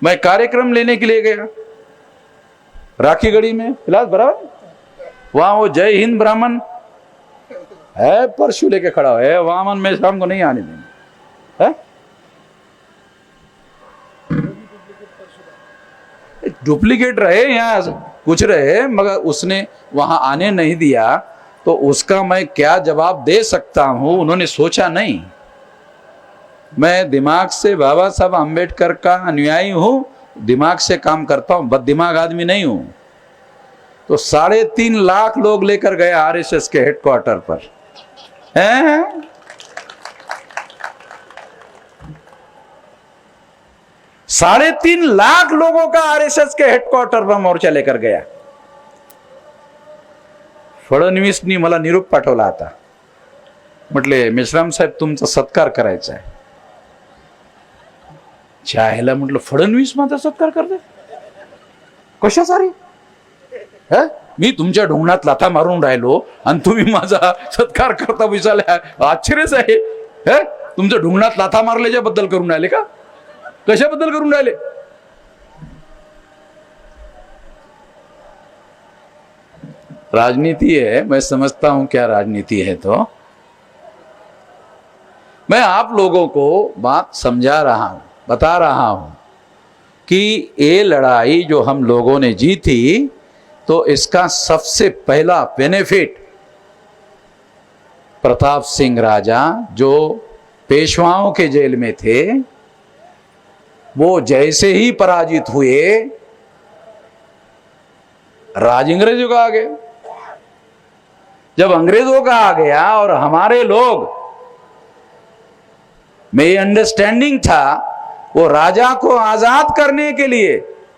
मैं कार्यक्रम लेने के लिए गया राखीगढ़ी में, फिलहाल बराबर, वहां वो जय हिंद ब्राह्मण है, परशु लेके खड़ा है, वामन में शाम को नहीं आने देंगे। है? डुप्लीकेट रहे यहां कुछ रहे, मगर उसने वहां आने नहीं दिया, तो उसका मैं क्या जवाब दे सकता हूं? उन्होंने सोचा नहीं। मैं दिमाग से बाबा साहब अंबेडकर का अनुयायी हूं, दिमाग से काम करता हूं, बद दिमाग आदमी नहीं हूं। तो 3.5 लाख लोग लेकर गए आरएसएस के हेडक्वार्टर पर। हैं? 3.5 लाख लोगों का आरएसएस के हेडक्वार्टर पर मोर्चा लेकर गया। फडणवीसनी मला निरोप पाठवला आता, म्हटले मेश्राम साहेब तुमचा सत्कार करायचा आहे। चाहेला म्हटलं फडणवीस माझा सत्कार करते कशासाठी? है? मी तुमच्या ढोंगणात लाथा मारून राहिलो आणि तुम्ही माझा सत्कार करता विचारले, आश्चर्यच आहे. है? तुमच्या ढोंगणात लाथा मारल्याच्या बद्दल करून राहिले का? कशाबद्दल करून राहिले? राजनीति है, मैं समझता हूं क्या राजनीति है. तो मैं आप लोगों को बात समझा रहा हूं, बता रहा हूं कि ये लड़ाई जो हम लोगों ने जीती, तो इसका सबसे पहला बेनिफिट प्रताप सिंह राजा जो पेशवाओं के जेल में थे, वो जैसे ही पराजित हुए राज अंग्रेजों का आ गया. जब अंग्रेजों का आ गया और हमारे लोग में ये अंडरस्टैंडिंग था, वो राजा को आजाद करने के लिए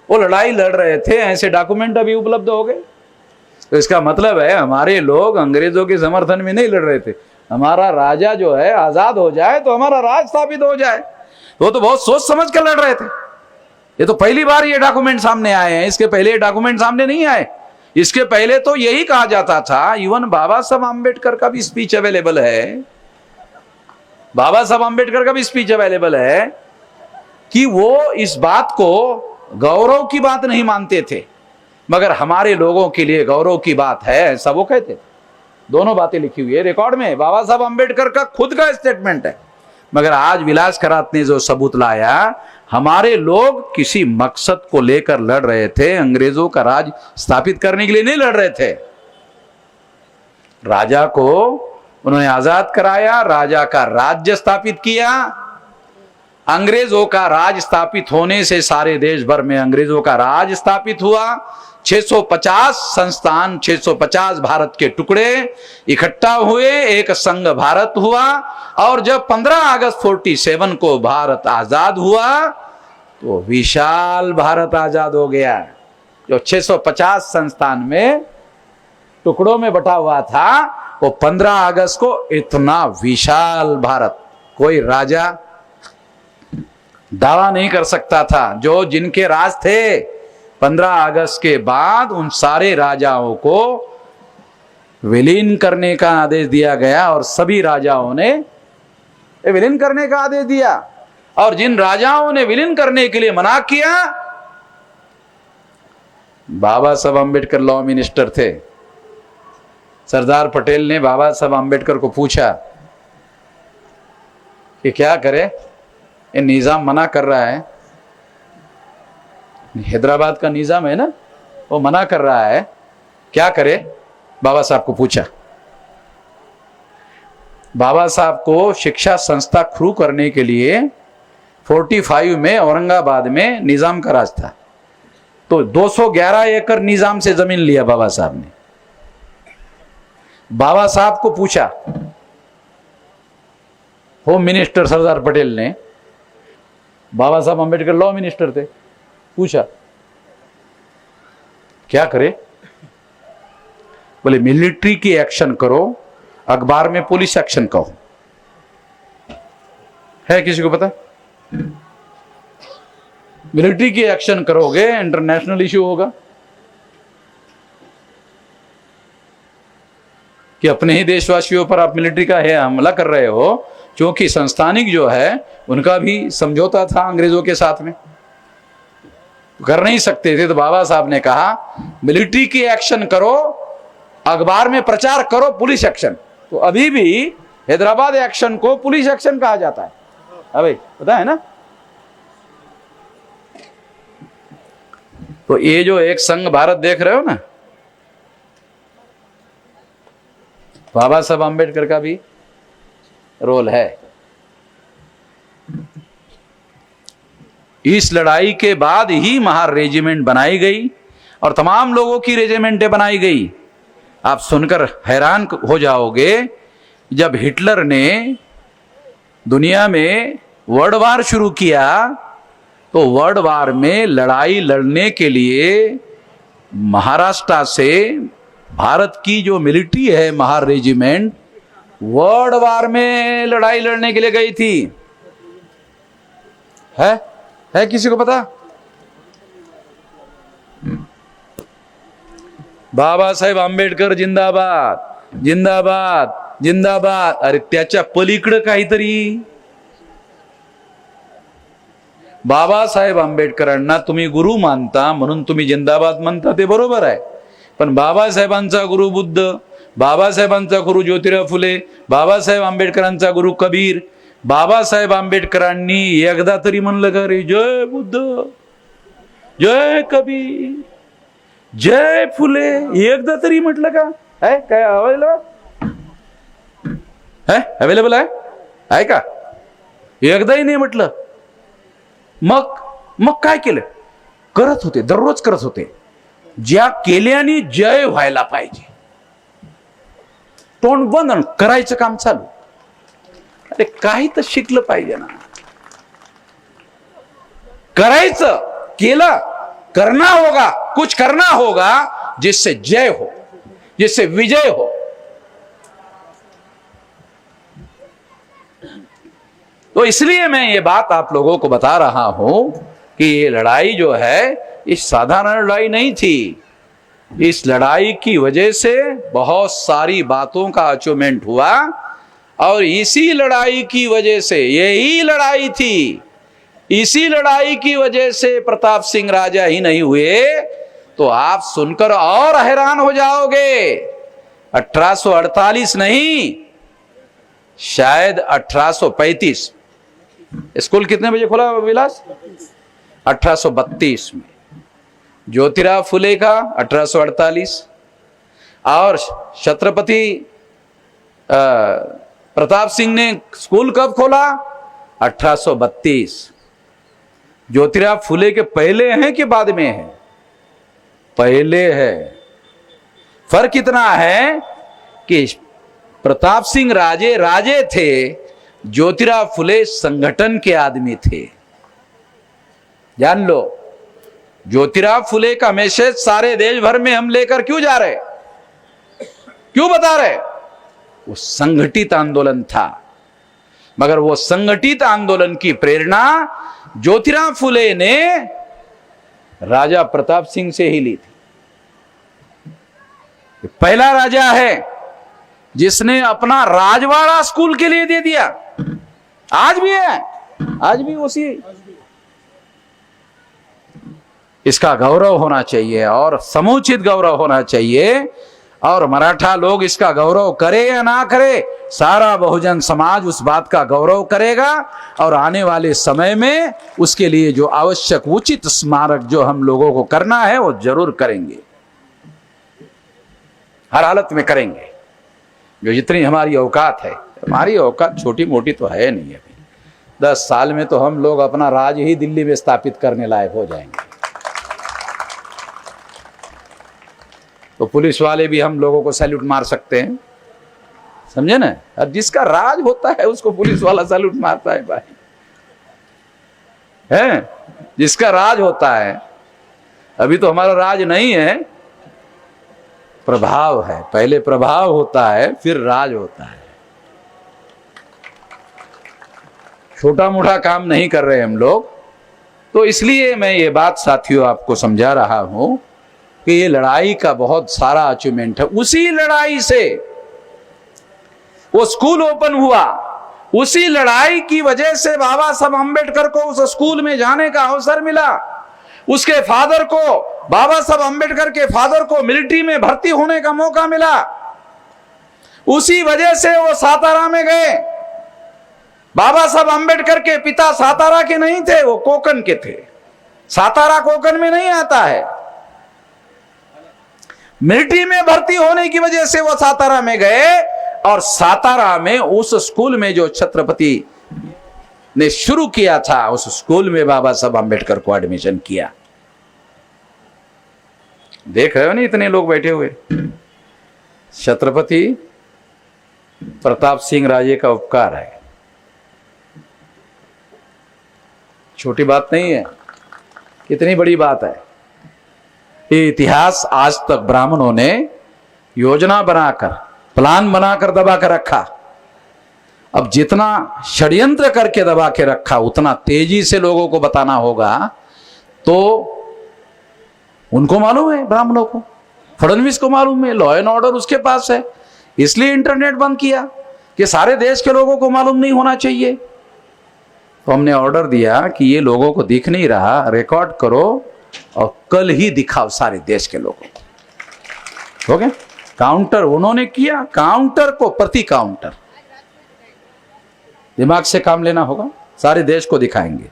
वो लड़ाई लड़ रहे थे. ऐसे डॉक्यूमेंट अभी उपलब्ध हो गए. तो इसका मतलब है हमारे लोग अंग्रेजों के समर्थन में नहीं लड़ रहे थे. हमारा राजा जो है आजाद हो जाए तो हमारा राज स्थापित हो जाए. वो तो बहुत सोच समझ कर लड़ रहे थे. ये तो पहली बार ये डॉक्यूमेंट सामने आए हैं. इसके पहले ये डॉक्यूमेंट सामने नहीं आए. इसके पहले तो यही कहा जाता था. इवन बाबा साहब आम्बेडकर का भी स्पीच अवेलेबल है. बाबा साहब आम्बेडकर का भी स्पीच अवेलेबल है कि वो इस बात को गौरव की बात नहीं मानते थे, मगर हमारे लोगों के लिए गौरव की बात है, ऐसा वो कहते थे. दोनों बातें लिखी हुई है रिकॉर्ड में. बाबा साहब आम्बेडकर का खुद का स्टेटमेंट है. मगर आज विलास करात ने जो सबूत लाया, हमारे लोग किसी मकसद को लेकर लड़ रहे थे. अंग्रेजों का राज स्थापित करने के लिए नहीं लड़ रहे थे. राजा को उन्होंने आजाद कराया, राजा का राज्य स्थापित किया. अंग्रेजों का राज स्थापित होने से सारे देश भर में अंग्रेजों का राज स्थापित हुआ. 650 संस्थान, 650 भारत के टुकड़े इकट्ठा हुए, एक संघ भारत हुआ. और जब 15 अगस्त 47 को भारत आजाद हुआ, तो विशाल भारत आजाद हो गया. जो 650 संस्थान में टुकड़ों में बटा हुआ था, वो 15 अगस्त को इतना विशाल भारत कोई राजा दावा नहीं कर सकता था. जो जिनके राज थे, 15 अगस्त के बाद उन सारे राजाओं को विलीन करने का आदेश दिया गया. और सभी राजाओं ने विलीन करने का आदेश दिया. और जिन राजाओं ने विलीन करने के लिए मना किया, बाबा साहब आम्बेडकर लॉ मिनिस्टर थे. सरदार पटेल ने बाबा साहब आम्बेडकर को पूछा कि क्या करे, ये निजाम मना कर रहा है, हैदराबाद का निजाम है ना, वो मना कर रहा है, क्या करे. बाबा साहब को पूछा. बाबा साहब को शिक्षा संस्था शुरू करने के लिए 45 में औरंगाबाद में निजाम का राज था. तो 211 एकड़ निजाम से जमीन लिया बाबा साहब ने. बाबा साहब को पूछा, होम मिनिस्टर सरदार पटेल ने, बाबा साहब आम्बेडकर लॉ मिनिस्टर थे, पूछा क्या करे. बोले मिलिट्री की एक्शन करो, अखबार में पुलिस एक्शन कहो. है किसी को पता? मिलिट्री की एक्शन करोगे इंटरनेशनल इश्यू होगा कि अपने ही देशवासियों पर आप मिलिट्री का है हमला कर रहे हो. क्योंकि संस्थानिक जो है उनका भी समझौता था अंग्रेजों के साथ में, कर नहीं सकते थे. तो बाबा साहब ने कहा मिलिट्री की एक्शन करो, अखबार में प्रचार करो पुलिस एक्शन. तो अभी भी हैदराबाद एक्शन को पुलिस एक्शन कहा जाता है. अभी पता है ना. तो ये जो एक संघ भारत देख रहे हो ना, बाबा साहब आम्बेडकर का भी रोल है. इस लड़ाई के बाद ही महार रेजिमेंट बनाई गई और तमाम लोगों की रेजिमेंटें बनाई गई. आप सुनकर हैरान हो जाओगे, जब हिटलर ने दुनिया में वर्ल्ड वार शुरू किया, तो वर्ल्ड वार में लड़ाई लड़ने के लिए महाराष्ट्र से भारत की जो मिलिट्री है महार रेजिमेंट, वर्ल्ड वार में लड़ाई लड़ने के लिए गई थी. है किसी को पता? बाबा साहेब आंबेडकर जिंदाबाद जिंदाबाद जिंदाबाद. अरे त्याच्या पलीकडं काहीतरी. बाबासाहेब आंबेडकरांना तुम्ही गुरु मानता म्हणून तुम्ही जिंदाबाद म्हणता, ते बरोबर आहे. पण बाबासाहेबांचा गुरु बुद्ध, बाबासाहेबांचा गुरु ज्योतिराव फुले, बाबासाहेब आंबेडकरांचा गुरु कबीर, बाबासाहेब आंबेडकरांनी एकदा तरी म्हणलं का रे जय बुद्ध जय कबीर जय फुले? एकदा तरी म्हटलं का? आहे काय अवेलेबल आहे का? एकदाही नाही म्हटलं. मग काय केलं? करत होते, दररोज करत होते. ज्या केल्याने जय व्हायला पाहिजे तोंड बंद करायचं काम चालू. अरे काही तर शिकलं पाहिजे ना. करायचं, केलं, करना होगा, कुछ करना होगा जिससे जय हो, जिससे विजय हो. तो इसलिए मैं ये बात आप लोगों को बता रहा हूं कि ये लड़ाई जो है ये साधारण लड़ाई नहीं थी. इस लड़ाई की वजह से बहुत सारी बातों का अचीवमेंट हुआ और इसी लड़ाई की वजह से, यही लड़ाई थी, इसी लड़ाई की वजह से प्रताप सिंह राजा ही नहीं हुए तो आप सुनकर और हैरान हो जाओगे. 1848 नहीं, शायद 1835. स्कूल कितने बजे खुला विलास? 1832 में. ज्योतिराव फुले का 1848 और छत्रपति प्रताप सिंह ने स्कूल कब खोला? 1832. ज्योतिराव फुले के पहले हैं कि बाद में है? पहले है. फर्क इतना है कि प्रताप सिंह राजे थे, ज्योतिराव फुले संगठन के आदमी थे. जान लो, ज्योतिराव फुले का मैसेज सारे देश भर में हम लेकर क्यों जा रहे, क्यों बता रहे? वो संगठित आंदोलन था. मगर वो संगठित आंदोलन की प्रेरणा ज्योतिराव फुले ने राजा प्रताप सिंह से ही ली थी. पहला राजा है जिसने अपना राजवाड़ा स्कूल के लिए दे दिया. आज भी है, आज भी उसी. इसका गौरव होना चाहिए और समुचित गौरव होना चाहिए. और मराठा लोग इसका गौरव करे या ना करे, सारा बहुजन समाज उस बात का गौरव करेगा और आने वाले समय में उसके लिए जो आवश्यक उचित स्मारक जो हम लोगों को करना है वो जरूर करेंगे, हर हालत में करेंगे. जो जितनी हमारी औकात है, हमारी औकात छोटी मोटी तो है नहीं. अभी 10 साल में तो हम लोग अपना राज ही दिल्ली में स्थापित करने लायक हो जाएंगे. तो पुलिस वाले भी हम लोगों को सैल्यूट मार सकते हैं, समझे ना. अब जिसका राज होता है उसको पुलिस वाला सैल्यूट मारता है भाई, है जिसका राज होता है. अभी तो हमारा राज नहीं है, प्रभाव है. पहले प्रभाव होता है फिर राज होता है. छोटा मोटा काम नहीं कर रहे हम लोग. तो इसलिए मैं ये बात साथियों आपको समझा रहा हूं कि ये लड़ाई का बहुत सारा अचीवमेंट है. उसी लड़ाई से वो स्कूल ओपन हुआ, उसी लड़ाई की वजह से बाबा साहब अम्बेडकर को उस स्कूल में जाने का अवसर मिला. उसके फादर को, बाबा साहब अम्बेडकर के फादर को मिलिट्री में भर्ती होने का मौका मिला. उसी वजह से वो सातारा में गए. बाबा साहब अम्बेडकर के पिता सातारा के नहीं थे, वो कोकन के थे. सातारा कोकन में नहीं आता है. मिलिट्री में भर्ती होने की वजह से वो सातारा में गए और सातारा में उस स्कूल में जो छत्रपति ने शुरू किया था, उस स्कूल में बाबा साहब अम्बेडकर को एडमिशन किया. देख रहे हो नहीं इतने लोग बैठे हुए. छत्रपति प्रताप सिंह राजे का उपकार है, छोटी बात नहीं है, कितनी बड़ी बात है. ये इतिहास आज तक ब्राह्मणों ने योजना बनाकर, प्लान बनाकर दबा कर रखा. अब जितना षड्यंत्र करके दबा के रखा उतना तेजी से लोगों को बताना होगा. तो उनको मालूम है, ब्राह्मणों को फडणवीस को मालूम है, लॉ एंड ऑर्डर उसके पास है, इसलिए इंटरनेट बंद किया कि सारे देश के लोगों को मालूम नहीं होना चाहिए। तो हमने ऑर्डर दिया कि ये लोगों को दिख नहीं रहा, रिकॉर्ड करो और कल ही दिखाओ सारे देश के लोगों को। हो गया काउंटर, उन्होंने किया काउंटर को प्रति काउंटर। दिमाग से काम लेना होगा, सारे देश को दिखाएंगे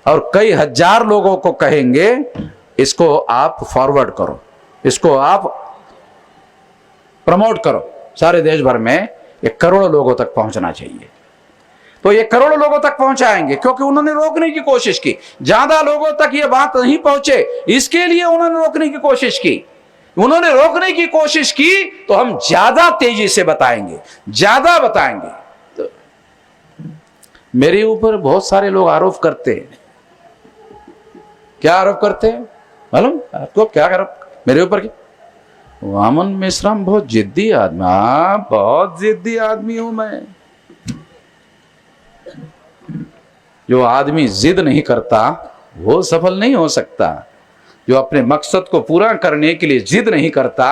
और कई हजार लोगों को कहेंगे इसको आप फॉरवर्ड करो, इसको आप प्रमोट करो, सारे देश भर में 1 करोड़ लोगों तक पहुंचना चाहिए। तो 1 करोड़ लोगों तक पहुंचाएंगे, क्योंकि उन्होंने रोकने की कोशिश की, ज्यादा लोगों तक ये बात नहीं पहुंचे, इसके लिए उन्होंने रोकने की कोशिश की। उन्होंने रोकने की कोशिश की तो हम ज्यादा तेजी से बताएंगे, ज्यादा बताएंगे। तो मेरे ऊपर बहुत सारे लोग आरोप करते हैं। क्या आरोप करते हैं मालूम आपको? क्या आरोप मेरे ऊपर? वामन मेश्राम बहुत जिद्दी आदमी। हाँ, बहुत जिद्दी आदमी हूं मैं। जो आदमी जिद नहीं करता वो सफल नहीं हो सकता। जो अपने मकसद को पूरा करने के लिए जिद नहीं करता,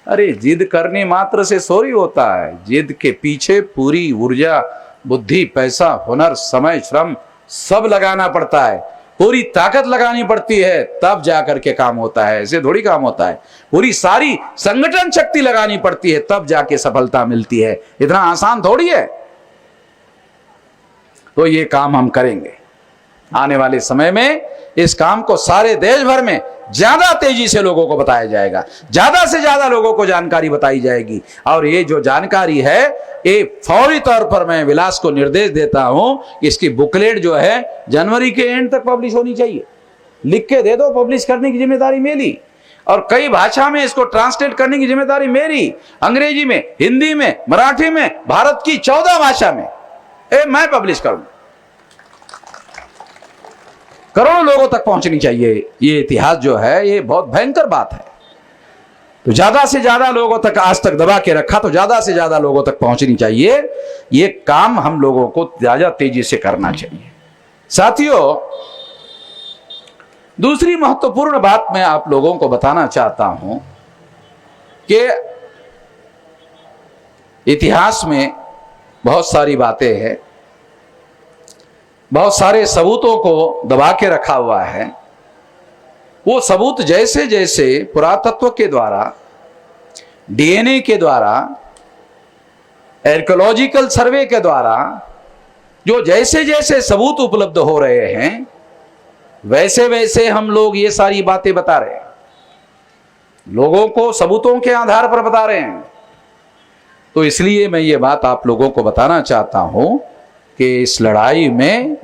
अरे जिद करने मात्र से सॉरी होता है। जिद के पीछे पूरी ऊर्जा, बुद्धि, पैसा, हुनर, समय, श्रम सब लगाना पड़ता है, पूरी ताकत लगानी पड़ती है, तब जाकर के काम होता है। ऐसे थोड़ी काम होता है। पूरी सारी संगठन शक्ति लगानी पड़ती है, तब जाके सफलता मिलती है। इतना आसान थोड़ी है। तो ये काम हम करेंगे आने वाले समय में। इस काम को सारे देश भर में ज्यादा तेजी से लोगों को बताया जाएगा, ज्यादा से ज्यादा लोगों को जानकारी बताई जाएगी। और ये जो जानकारी है, ये फौरी तौर पर मैं विलास को निर्देश देता हूं कि इसकी बुकलेट जो है जनवरी के एंड तक पब्लिश होनी चाहिए। लिख के दे दो, पब्लिश करने की जिम्मेदारी मेरी, और कई भाषा में इसको ट्रांसलेट करने की जिम्मेदारी मेरी। अंग्रेजी में, हिंदी में, मराठी में, भारत की 14 भाषा में मैं पब्लिश करूंगा। करोड़ों लोगों तक पहुंचनी चाहिए। ये इतिहास जो है ये बहुत भयंकर बात है। तो ज्यादा से ज्यादा लोगों तक आज तक दबा के रखा, तो ज्यादा से ज्यादा लोगों तक पहुंचनी चाहिए। ये काम हम लोगों को ज्यादा तेजी से करना चाहिए। साथियों, दूसरी महत्वपूर्ण बात मैं आप लोगों को बताना चाहता हूं कि इतिहास में बहुत सारी बातें हैं, बहुत सारे सबूतों को दबा के रखा हुआ है। वो सबूत जैसे जैसे पुरातत्व के द्वारा, डीएनए के द्वारा, आर्कियोलॉजिकल सर्वे के द्वारा जो जैसे जैसे सबूत उपलब्ध हो रहे हैं, वैसे वैसे हम लोग ये सारी बातें बता रहे हैं, लोगों को सबूतों के आधार पर बता रहे हैं। तो इसलिए मैं ये बात आप लोगों को बताना चाहता हूं कि इस लड़ाई में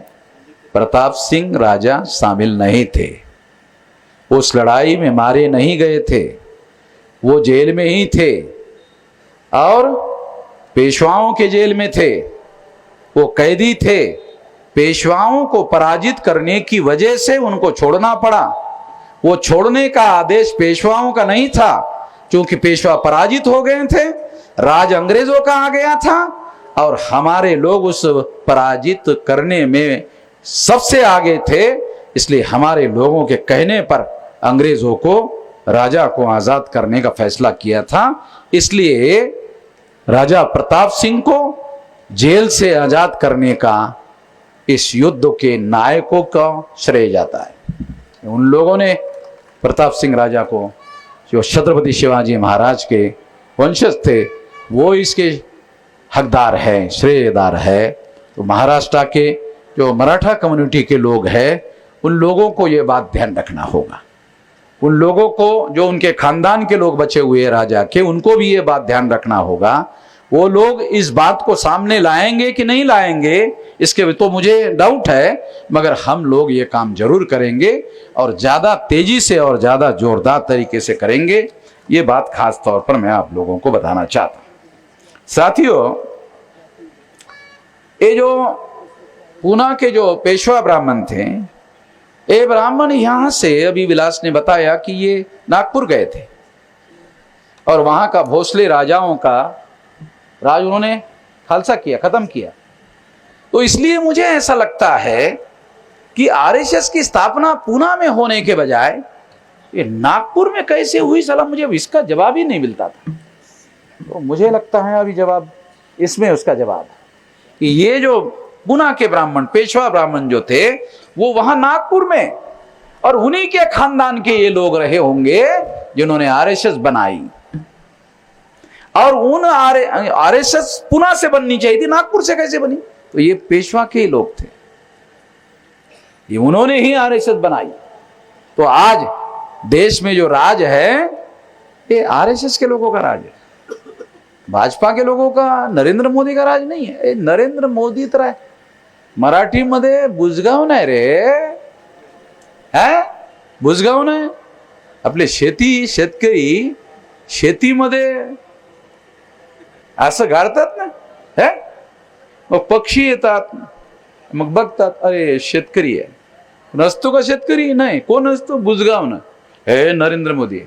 प्रताप सिंह राजा शामिल नहीं थे। उस लड़ाई में मारे नहीं गए थे, वो जेल में ही थे और पेशवाओं के जेल में थे, वो कैदी थे। पेशवाओं को पराजित करने की वजह से उनको छोड़ना पड़ा। वो छोड़ने का आदेश पेशवाओं का नहीं था, क्योंकि पेशवा पराजित हो गए थे, राज अंग्रेजों का आ गया था और हमारे लोग उस पराजित करने में सबसे आगे थे। इसलिए हमारे लोगों के कहने पर अंग्रेजों को, राजा को आजाद करने का फैसला किया था। इसलिए राजा प्रताप सिंह को जेल से आजाद करने का इस युद्ध के नायकों का श्रेय जाता है। उन लोगों ने प्रताप सिंह राजा को, जो छत्रपति शिवाजी महाराज के वंशज थे, वो इसके हकदार है, श्रेयदार है। तो महाराष्ट्र के जो मराठा कम्युनिटी के लोग हैं, उन लोगों को ये बात ध्यान रखना होगा। उन लोगों को, जो उनके खानदान के लोग बचे हुए राजा के, उनको भी ये बात ध्यान रखना होगा। वो लोग इस बात को सामने लाएंगे कि नहीं लाएंगे, इसके तो मुझे डाउट है, मगर हम लोग ये काम जरूर करेंगे और ज़्यादा तेजी से और ज़्यादा जोरदार तरीके से करेंगे। ये बात खास तौर पर मैं आप लोगों को बताना चाहता हूँ। साथियों, ये जो पूना के जो पेशवा ब्राह्मण थे, ये ब्राह्मण यहाँ से, अभी विलास ने बताया कि ये नागपुर गए थे और वहाँ का भोसले राजाओं का राज उन्होंने खालसा किया, खत्म किया। तो इसलिए मुझे ऐसा लगता है कि आरएसएस की स्थापना पूना में होने के बजाय ये नागपुर में कैसे हुई साला, मुझे अब इसका जवाब ही नहीं मिलता था। तो मुझे लगता है अभी जवाब इसमें उसका जवाब है कि ये जो पुणे के ब्राह्मण, पेशवा ब्राह्मण जो थे वो वहां नागपुर में, और उन्हीं के खानदान के ये लोग रहे होंगे जिन्होंने आरएसएस बनाई। और उन आरएसएस पुणे से बननी चाहिए थी, नागपुर से कैसे बनी? तो ये पेशवा के लोग थे, ये उन्होंने ही आरएसएस बनाई। तो आज देश में जो राज है ये आरएसएस के लोगों का राज है, भाजपा के लोगों का, नरेंद्र मोदी का राज नहीं है। नरेंद्र मोदी तरह मराठी मध्ये बुजगाव नाही रे, है बुजगाव नाही। आपले शेतकरी शेतीमध्ये असं गाडतात ना, है मग पक्षी येतात, मग बघतात अरे शेतकरी आहे, नसतो का शेतकरी? नाही, कोण असतो? बुजगाव ना, हे नरेंद्र मोदी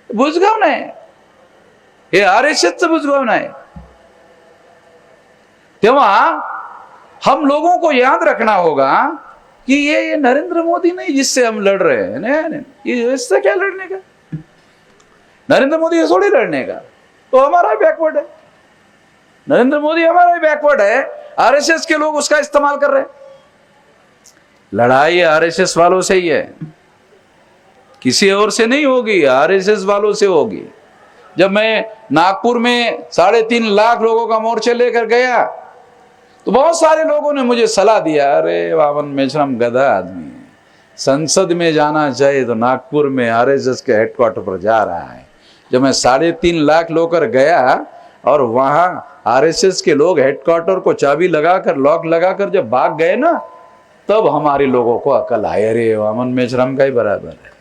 बुजगाव नाही, हे आरएसएसचं बुजगाव नाही। तेव्हा हम लोगों को याद रखना होगा कि ये नरेंद्र मोदी नहीं जिससे हम लड़ रहे हैं, नहीं, इससे क्या लड़ने का? नरेंद्र मोदी थोड़ी लड़ने का, तो हमारा बैकवर्ड है, नरेंद्र मोदी हमारा ही बैकवर्ड है, आरएसएस के लोग उसका इस्तेमाल कर रहे हैं। लड़ाई आरएसएस वालों से ही है, किसी और से नहीं होगी, आरएसएस वालों से होगी। जब मैं नागपुर में 3.5 लाख लोगों का मोर्चा लेकर गया तो बहुत सारे लोगों ने मुझे सलाह दिया, अरे वामन मेश्राम गधा आदमी है, संसद में जाना चाहिए, तो नागपुर में आरएसएस के हेडक्वार्टर पर जा रहा है। जब मैं 3.5 लाख लोग गया और वहां आरएसएस के लोग हेडक्वार्टर को चाबी लगाकर, लॉक लगाकर जब भाग गए ना, तब हमारे लोगों को अकल आई, अरे वामन मेश्राम का ही बराबर है।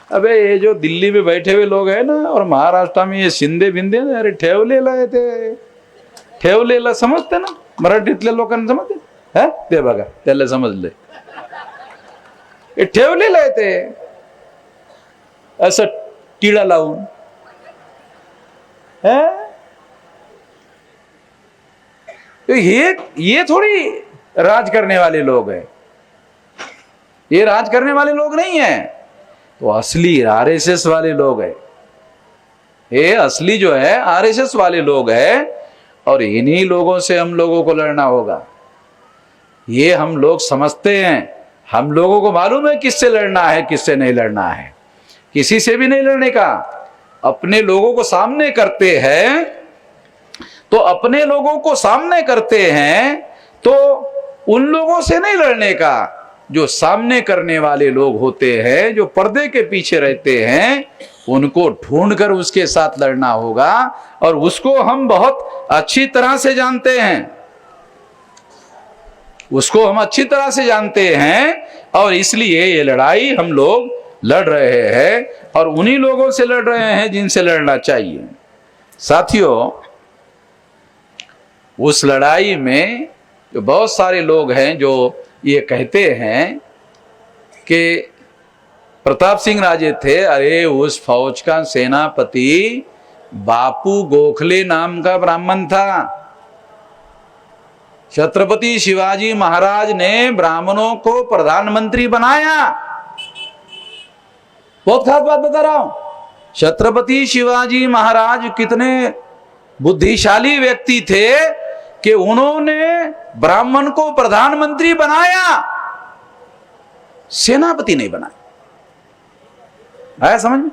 अबे ये जो दिल्ली में बैठे हुए लोग हैं ना, और महाराष्ट्र में ये शिंदे बिंदे ना, अरे ठेवलेला आहे ते, ठेवलेला समजते ना, मराठीतल्या लोकांना समजते है ते, बघा त्याला समजले, हे ठेवलेलं आहे ते असं टिळा लावून, है तो ये थोड़ी राज करने वाले लोग हैं, ये राज करने वाले लोग नहीं है। तो असली आरएसएस वाले लोग हैं, ये असली जो है आरएसएस वाले लोग हैं, और इन्हीं लोगों से हम लोगों को लड़ना होगा। ये हम लोग समझते हैं, हम लोगों को मालूम है किससे लड़ना है, किससे नहीं लड़ना है, किसी से भी नहीं लड़ने का। अपने लोगों को सामने करते हैं तो अपने लोगों को सामने करते हैं तो उन लोगों से नहीं लड़ने का, जो सामने करने वाले लोग होते हैं, जो पर्दे के पीछे रहते हैं, उनको ढूंढकर उसके साथ लड़ना होगा। और उसको हम बहुत अच्छी तरह से जानते हैं, उसको हम अच्छी तरह से जानते हैं, और इसलिए ये लड़ाई हम लोग लड़ रहे हैं, और उन्हीं लोगों से लड़ रहे हैं जिनसे लड़ना चाहिए। साथियों, उस लड़ाई में जो बहुत सारे लोग हैं जो ये कहते हैं कि प्रताप सिंह राजे थे, अरे उस फौज का सेनापति बापू गोखले नाम का ब्राह्मण था। छत्रपति शिवाजी महाराज ने ब्राह्मणों को प्रधानमंत्री बनाया। बहुत खास बात बता रहा हूं, छत्रपति शिवाजी महाराज कितने बुद्धिशाली व्यक्ति थे कि उन्होंने ब्राह्मण को प्रधानमंत्री बनाया, सेनापति नहीं बनाया। आया समझ में?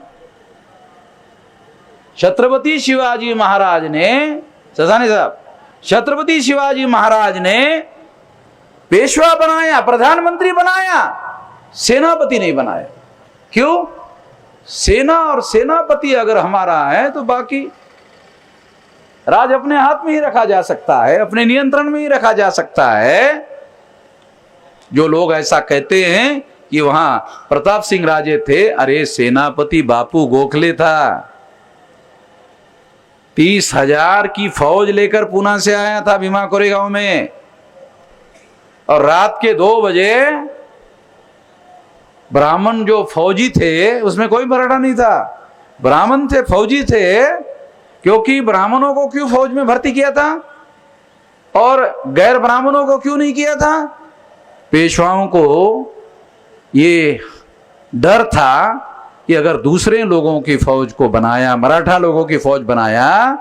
छत्रपति शिवाजी महाराज ने, ससाने साहब, छत्रपति शिवाजी महाराज ने पेशवा बनाया, प्रधानमंत्री बनाया, सेनापति नहीं बनाया। क्यों? सेना और सेनापति अगर हमारा है तो बाकी राज अपने हाथ में ही रखा जा सकता है, अपने नियंत्रण में ही रखा जा सकता है। जो लोग ऐसा कहते हैं कि वहां प्रताप सिंह राजे थे, अरे सेनापति बापू गोखले था, 30,000 की फौज लेकर पुणे से आया था भीमा कोरेगांव में, और रात के 2 बजे ब्राह्मण जो फौजी थे उसमें कोई मराठा नहीं था, ब्राह्मण थे, फौजी थे। क्योंकि ब्राह्मणों को क्यों फौज में भर्ती किया था और गैर ब्राह्मणों को क्यों नहीं किया था? पेशवाओं को ये डर था कि अगर दूसरे लोगों की फौज को बनाया, मराठा लोगों की फौज बनाया,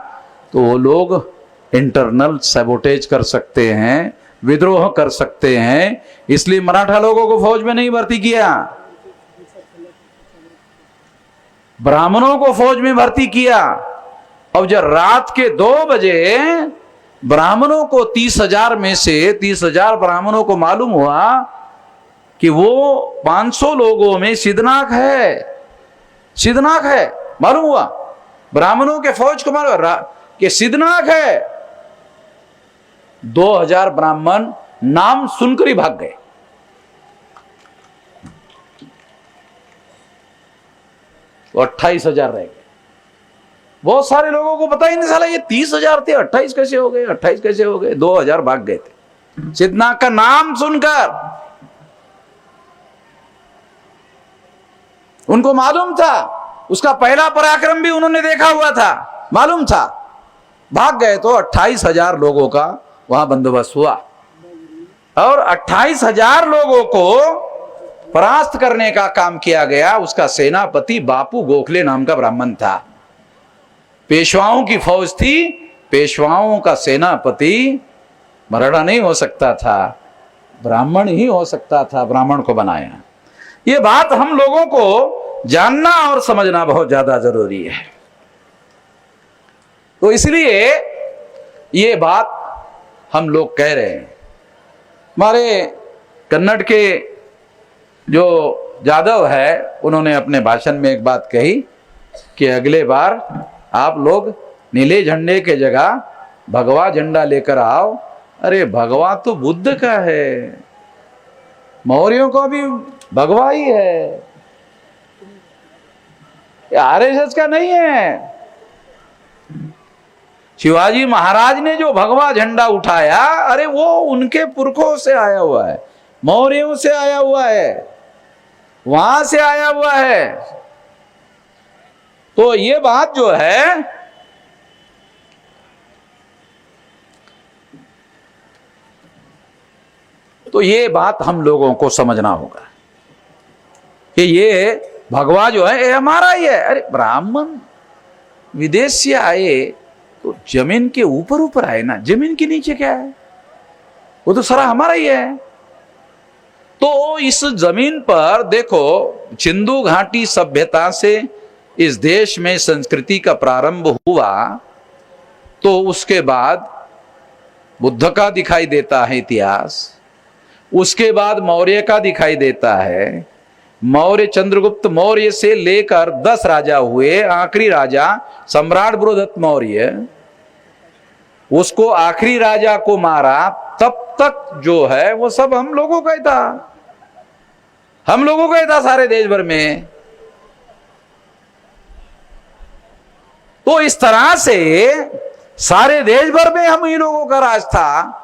तो वो लोग इंटरनल सैबोटेज कर सकते हैं, विद्रोह कर सकते हैं। इसलिए मराठा लोगों को फौज में नहीं भर्ती किया, ब्राह्मणों को फौज में भर्ती किया। अब जब रात के 2 बजे ब्राह्मणों को 30,000 में से 30,000 ब्राह्मणों को मालूम हुआ कि वो 500 लोगों में सिद्धनाथ है, मालूम हुआ ब्राह्मणों के फौज को मालूम कि सिद्धनाथ है। 2000 ब्राह्मण नाम सुनकर ही भाग गए। तो 28,000 रह गए। बहुत सारे लोगों को पता ही नहीं चला ये 30,000 थे, 28 कैसे हो गए, 28 कैसे हो गए। 2000 भाग गए थे सिद्धनाथ का नाम सुनकर। उनको मालूम था, उसका पहला पराक्रम भी उन्होंने देखा हुआ था, मालूम था, भाग गए। तो 28,000 लोगों का वहां बंदोबस्त हुआ और 28,000 लोगों को परास्त करने का काम किया गया। उसका सेनापति बापू गोखले नाम का ब्राह्मण था। पेशवाओं की फौज थी, पेशवाओं का सेनापति मराठा नहीं हो सकता था, ब्राह्मण ही हो सकता था। ब्राह्मण को बनाया। ये बात हम लोगों को जानना और समझना बहुत ज्यादा जरूरी है। तो इसलिए ये बात हम लोग कह रहे हैं। हमारे कन्नड़ के जो जादव है, उन्होंने अपने भाषण में एक बात कही कि अगले बार आप लोग नीले झंडे के जगह भगवा झंडा लेकर आओ। अरे भगवा तो बुद्ध का है, मौर्यों का भी भगवा ही है, आरएसएस का नहीं है। शिवाजी महाराज ने जो भगवा झंडा उठाया, अरे वो उनके पुरखों से आया हुआ है, मौर्यों से आया हुआ है, वहां से आया हुआ है। तो ये बात जो है तो ये बात हम लोगों को समझना होगा कि ये भगवा जो है ये हमारा ही है। अरे ब्राह्मण विदेश से आए तो जमीन के ऊपर ऊपर आए ना, जमीन के नीचे क्या है, वो तो सारा हमारा ही है। तो इस जमीन पर देखो, सिंधु घाटी सभ्यता से इस देश में संस्कृति का प्रारंभ हुआ, तो उसके बाद बुद्ध का दिखाई देता है इतिहास, उसके बाद मौर्य का दिखाई देता है। मौर्य चंद्रगुप्त मौर्य से लेकर 10 राजा हुए, आखिरी राजा सम्राट बृहदत्त मौर्य, उसको आखिरी राजा को मारा, तब तक जो है वो सब हम लोगों का ही था, हम लोगों का ही था सारे देश भर में। तो इस तरह से सारे देश भर में हम ही लोगों का राज था।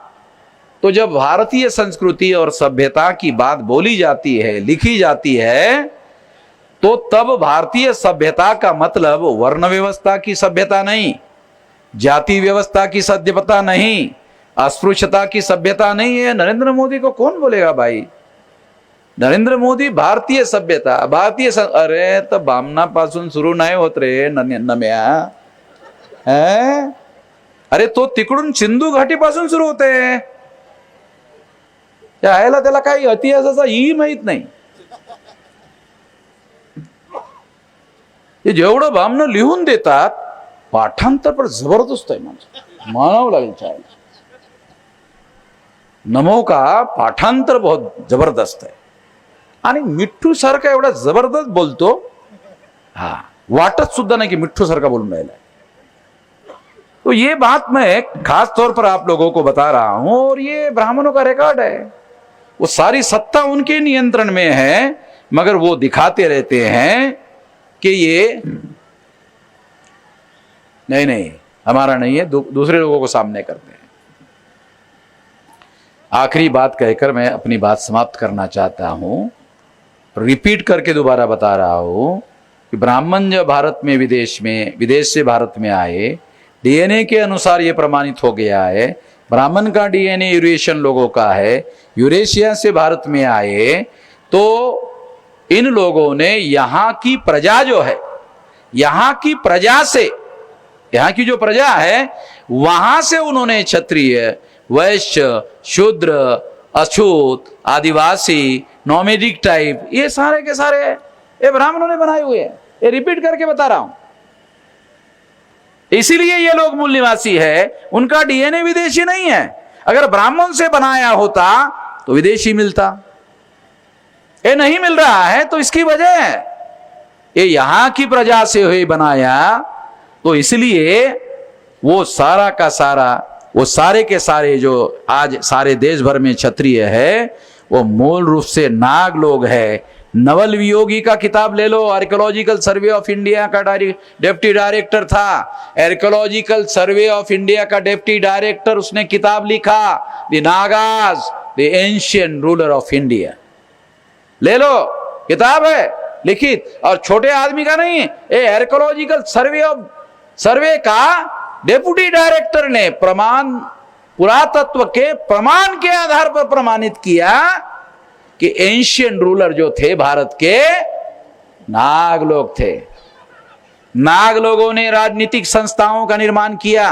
तो जब भारतीय संस्कृति और सभ्यता की बात बोली जाती है, लिखी जाती है, तो तब भारतीय सभ्यता का मतलब वर्ण व्यवस्था की सभ्यता नहीं, जाति व्यवस्था की सभ्यता नहीं, अस्पृश्यता की सभ्यता नहीं है। नरेंद्र मोदी को कौन बोलेगा भाई? नरेंद्र मोदी भारतीय सभ्यता, अरे तो बामनापासून सुरू नाही होत रे नम्या, है? अरे तो तिकडून सिंधू घाटीपासून सुरू होते। यायला त्याला काही इतिहासाचा ही माहित नाही। हे जेवढं बामनं लिहून देतात, पाठांतर पण जबरदस्त आहे, मानावं लागेल चायला। नमो का पाठांतर बहुत जबरदस्त है आणि मिठ्ठू सारखा एवढा जबरदस्त बोलतो, हा वाटत सुद्धा नाही की मिठ्ठू सारखा बोलून राहिला है। तो ये बात मैं खास तौर पर आप लोगों को बता रहा हूं, और ये ब्राह्मणों का रिकॉर्ड है। वो सारी सत्ता उनके नियंत्रण में है, मगर वो दिखाते रहते हैं कि ये नहीं हमारा नहीं है, दूसरे लोगों को सामने करते हैं। आखिरी बात कहकर मैं अपनी बात समाप्त करना चाहता हूं, रिपीट करके दोबारा बता रहा हूं कि ब्राह्मण जब भारत में विदेश से भारत में आए, डीएनए के अनुसार यह प्रमाणित हो गया है, ब्राह्मण का डीएनए यूरेशियन लोगों का है, यूरेशिया से भारत में आए तो इन लोगों ने यहां की प्रजा जो है, यहां की प्रजा से, यहां की जो प्रजा है वहां से उन्होंने क्षत्रिय, वैश्य, शूद्र, अछूत, आदिवासी, नॉमेडिक टाइप, ये सारे के सारे ये ब्राह्मणों ने बनाए हुए हैं। ये रिपीट करके बता रहा हूं। इसीलिए ये लोग मूल निवासी है, उनका डीएनए विदेशी नहीं है। अगर ब्राह्मण से बनाया होता तो विदेशी मिलता, ये नहीं मिल रहा है तो इसकी वजह है ये यहां की प्रजा से हुए बनाया, तो इसलिए वो सारा का सारा, वो सारे के सारे जो आज सारे देश भर में क्षत्रिय है वो मूल रूप से नाग लोग है। नवल वियोगी का किताब ले लो, आर्कियोलॉजिकल सर्वे ऑफ इंडिया का डिप्टी डायरेक्टर था, आर्कियोलॉजिकल सर्वे ऑफ इंडिया का डिप्टी डायरेक्टर, उसने किताब लिखा the Nagas the ancient ruler of India. ले लो, किताब है लिखित, और छोटे आदमी का नहीं, ये आर्कियोलॉजिकल सर्वे का डेप्यूटी डायरेक्टर ने प्रमाण, पुरातत्व के प्रमाण के आधार पर प्रमाणित किया कि एंशिएंट रूलर जो थे भारत के, नाग लोग थे। नाग लोगों ने राजनीतिक संस्थाओं का निर्माण किया।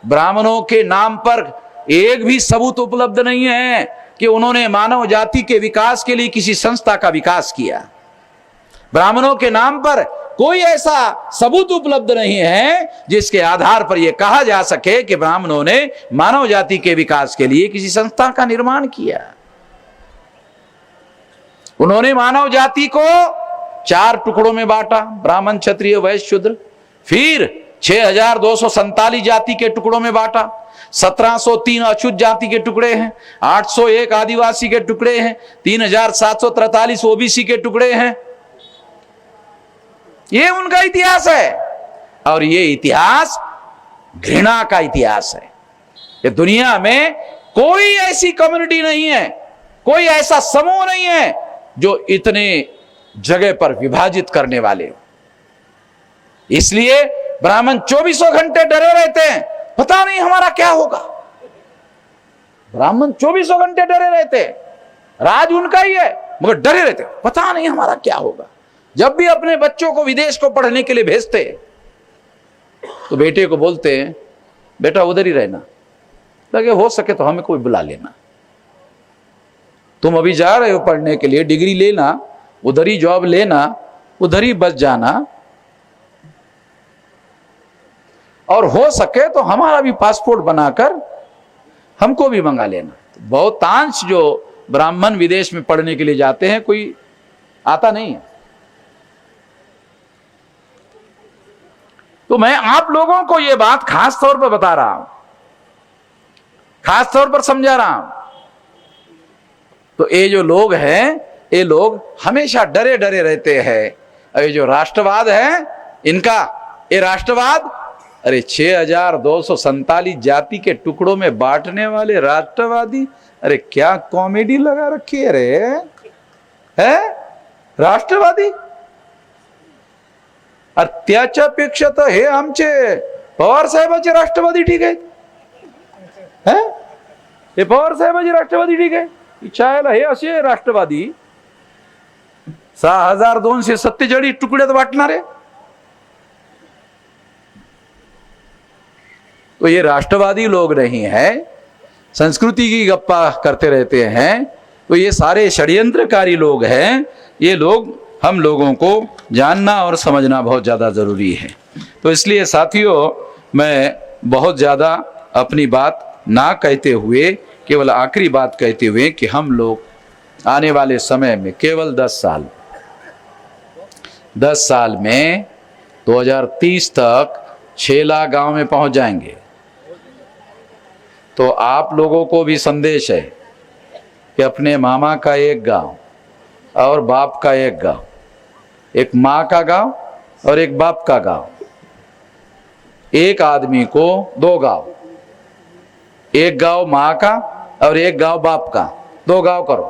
ब्राह्मणों के नाम पर एक भी सबूत उपलब्ध नहीं है कि उन्होंने मानव जाति के विकास के लिए किसी संस्था का विकास किया। ब्राह्मणों के नाम पर कोई ऐसा सबूत उपलब्ध नहीं है जिसके आधार पर यह कहा जा सके कि ब्राह्मणों ने मानव जाति के विकास के लिए किसी संस्था का निर्माण किया। उन्होंने मानव जाति को 4 टुकड़ों में बांटा, ब्राह्मण, क्षत्रिय, वैश्य, शूद्र। फिर 6247 जाति के टुकड़ों में बांटा। 1703 अछूत जाति के टुकड़े हैं, 801 आदिवासी के टुकड़े हैं, 3743 ओबीसी के टुकड़े हैं। ये उनका इतिहास है, और ये इतिहास घृणा का इतिहास है। ये दुनिया में कोई ऐसी कम्युनिटी नहीं है, कोई ऐसा समूह नहीं है जो इतने जगह पर विभाजित करने वाले हो। इसलिए ब्राह्मण 24 घंटे डरे रहते हैं, पता नहीं हमारा क्या होगा। ब्राह्मण 24 घंटे डरे रहते हैं, राज उनका ही है मगर डरे रहते हैं, पता नहीं हमारा क्या होगा। जब भी अपने बच्चों को विदेश को पढ़ने के लिए भेजते तो बेटे को बोलते हैं बेटा उधर ही रहना, लगे हो सके तो हमें कोई बुला लेना, तुम अभी जा रहे हो पढ़ने के लिए, डिग्री लेना, उधर ही जॉब लेना, उधर ही बच जाना, और हो सके तो हमारा भी पासपोर्ट बनाकर हमको भी मंगा लेना। बहुतांश जो ब्राह्मण विदेश में पढ़ने के लिए जाते हैं कोई आता नहीं है। तो मैं आप लोगों को यह बात खास तौर पर बता रहा हूं, खास तौर पर समझा रहा हूं। तो ये जो लोग हैं, ये लोग हमेशा डरे डरे रहते हैं। ये जो राष्ट्रवाद है इनका, ये राष्ट्रवाद, अरे 6247 जाति के टुकड़ों में बांटने वाले राष्ट्रवादी, अरे क्या कॉमेडी लगा रखी है रे, है राष्ट्रवादी। त्याच्यापेक्षा तर हे आमचे पवार साहेबाचे राष्ट्रवादी ठीक आहेत, हे पवार साहेबाचे राष्ट्रवादी ठीक आहे। इच्छायला हे असे राष्ट्रवादी 6247 तुकड्यात वाटणारे। तो ये राष्ट्रवादी लोग नहीं है, संस्कृति की गप्पा करते रहते हैं। तो ये सारे षड्यंत्रकारी लोग हैं। ये लोग हम लोगों को जानना और समझना बहुत ज़्यादा ज़रूरी है। तो इसलिए साथियों, मैं बहुत ज़्यादा अपनी बात ना कहते हुए केवल आखिरी बात कहते हुए कि हम लोग आने वाले समय में केवल 10 साल में 2030 तक 6 लाख गांव में पहुंच जाएंगे। तो आप लोगों को भी संदेश है कि अपने मामा का एक गांव और बाप का एक गांव, एक माँ का गांव और एक बाप का गांव, एक आदमी को 2 गांव, एक गांव माँ का और एक गांव बाप का, 2 गांव करो।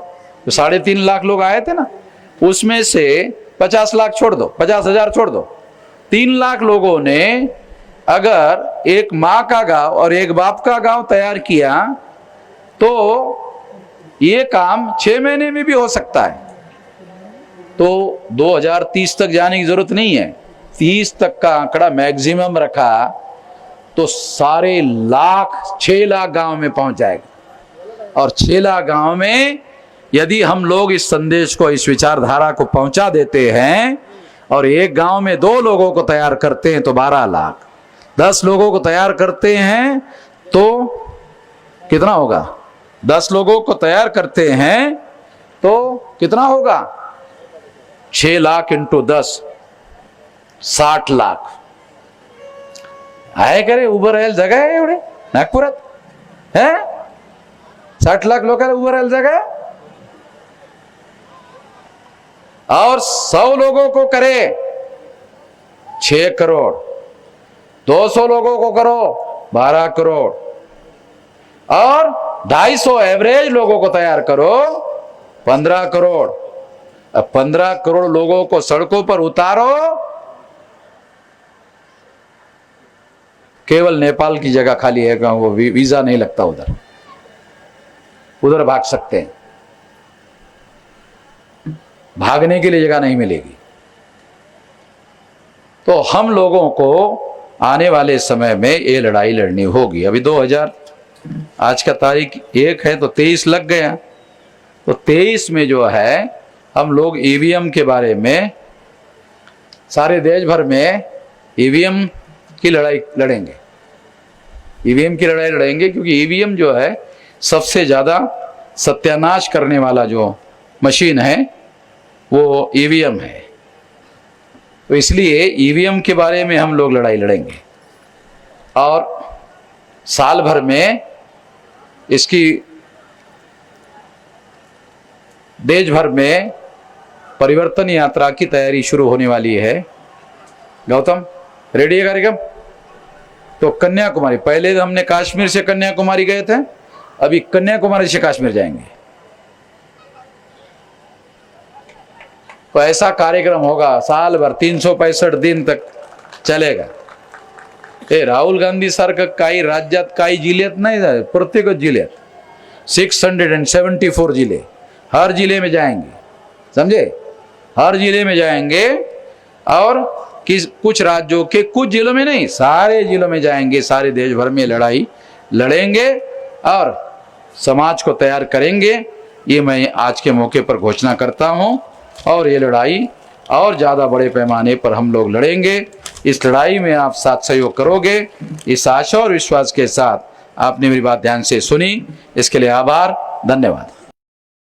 तो 3.5 लाख लोग आए थे ना, उसमें से 50 लाख छोड़ दो, 50,000 छोड़ दो, 3 लाख लोगों ने अगर एक माँ का गांव और एक बाप का गांव तैयार किया तो ये काम 6 महीने में भी हो सकता है। तो 2030 तक जाने की जरूरत नहीं है, 30 तक का आंकड़ा मैक्सिमम रखा तो सारे 6 लाख गांव में पहुंच जाएगा। और 6 लाख गांव में यदि हम लोग इस संदेश को, इस विचारधारा को पहुंचा देते हैं और एक गांव में 2 लोगों को तैयार करते हैं तो 12 लाख, 10 लोगों को तैयार करते हैं तो कितना होगा? 10 लोगों को तैयार करते हैं तो कितना होगा? 6 लाख इंटू 10, 60 लाख आहे का रे? उभं राहायला जागा आहे एवढे नागपुरात? है 60 लाख लोकांना उभं राहायला जागा आहे? और 100 लोगों को करे 6 करोड़, 200 लोगों को करो 12 करोड़, और 250 एवरेज लोगों को तैयार करो 15 करोड़। अब 15 करोड़ लोगों को सड़कों पर उतारो, केवल नेपाल की जगह खाली है, वो वीजा नहीं लगता, उधर भाग सकते हैं, भागने के लिए जगह नहीं मिलेगी। तो हम लोगों को आने वाले समय में ये लड़ाई लड़नी होगी। अभी 2000 आज का तारीख 1 है तो 23 लग गया, तो 23 में जो है हम लोग ईवीएम के बारे में सारे देश भर में ईवीएम की लड़ाई लड़ेंगे। ईवीएम की लड़ाई लड़ेंगे क्योंकि ईवीएम जो है सबसे ज्यादा सत्यानाश करने वाला जो मशीन है वो ईवीएम है। तो इसलिए ईवीएम के बारे में हम लोग लड़ाई लड़ेंगे और साल भर में इसकी देश भर में परिवर्तन यात्रा की तैयारी शुरू होने वाली है। गौतम रेडी है कार्यक्रम? तो कन्याकुमारी, पहले हमने कश्मीर से कन्याकुमारी गए थे, अभी कन्याकुमारी से कश्मीर जाएंगे। तो ऐसा कार्यक्रम होगा साल भर 365 दिन तक चलेगा। हे राहुल गांधी सारखं काही राज्यात काही जिल्ह्यात नाही, प्रत्येक जिल्ह्यात 674 जिले, हर जिले में जाएंगे, समझे? हर जिले में जाएंगे और कुछ राज्यों के कुछ जिलों में नहीं, सारे जिलों में जाएंगे, सारे देश भर में लड़ाई लड़ेंगे और समाज को तैयार करेंगे। ये मैं आज के मौके पर घोषणा करता हूं और ये लड़ाई और ज़्यादा बड़े पैमाने पर हम लोग लड़ेंगे। इस लड़ाई में आप साथ सहयोग करोगे, इस आशा और विश्वास के साथ आपने मेरी बात ध्यान से सुनी, इसके लिए आभार, धन्यवाद।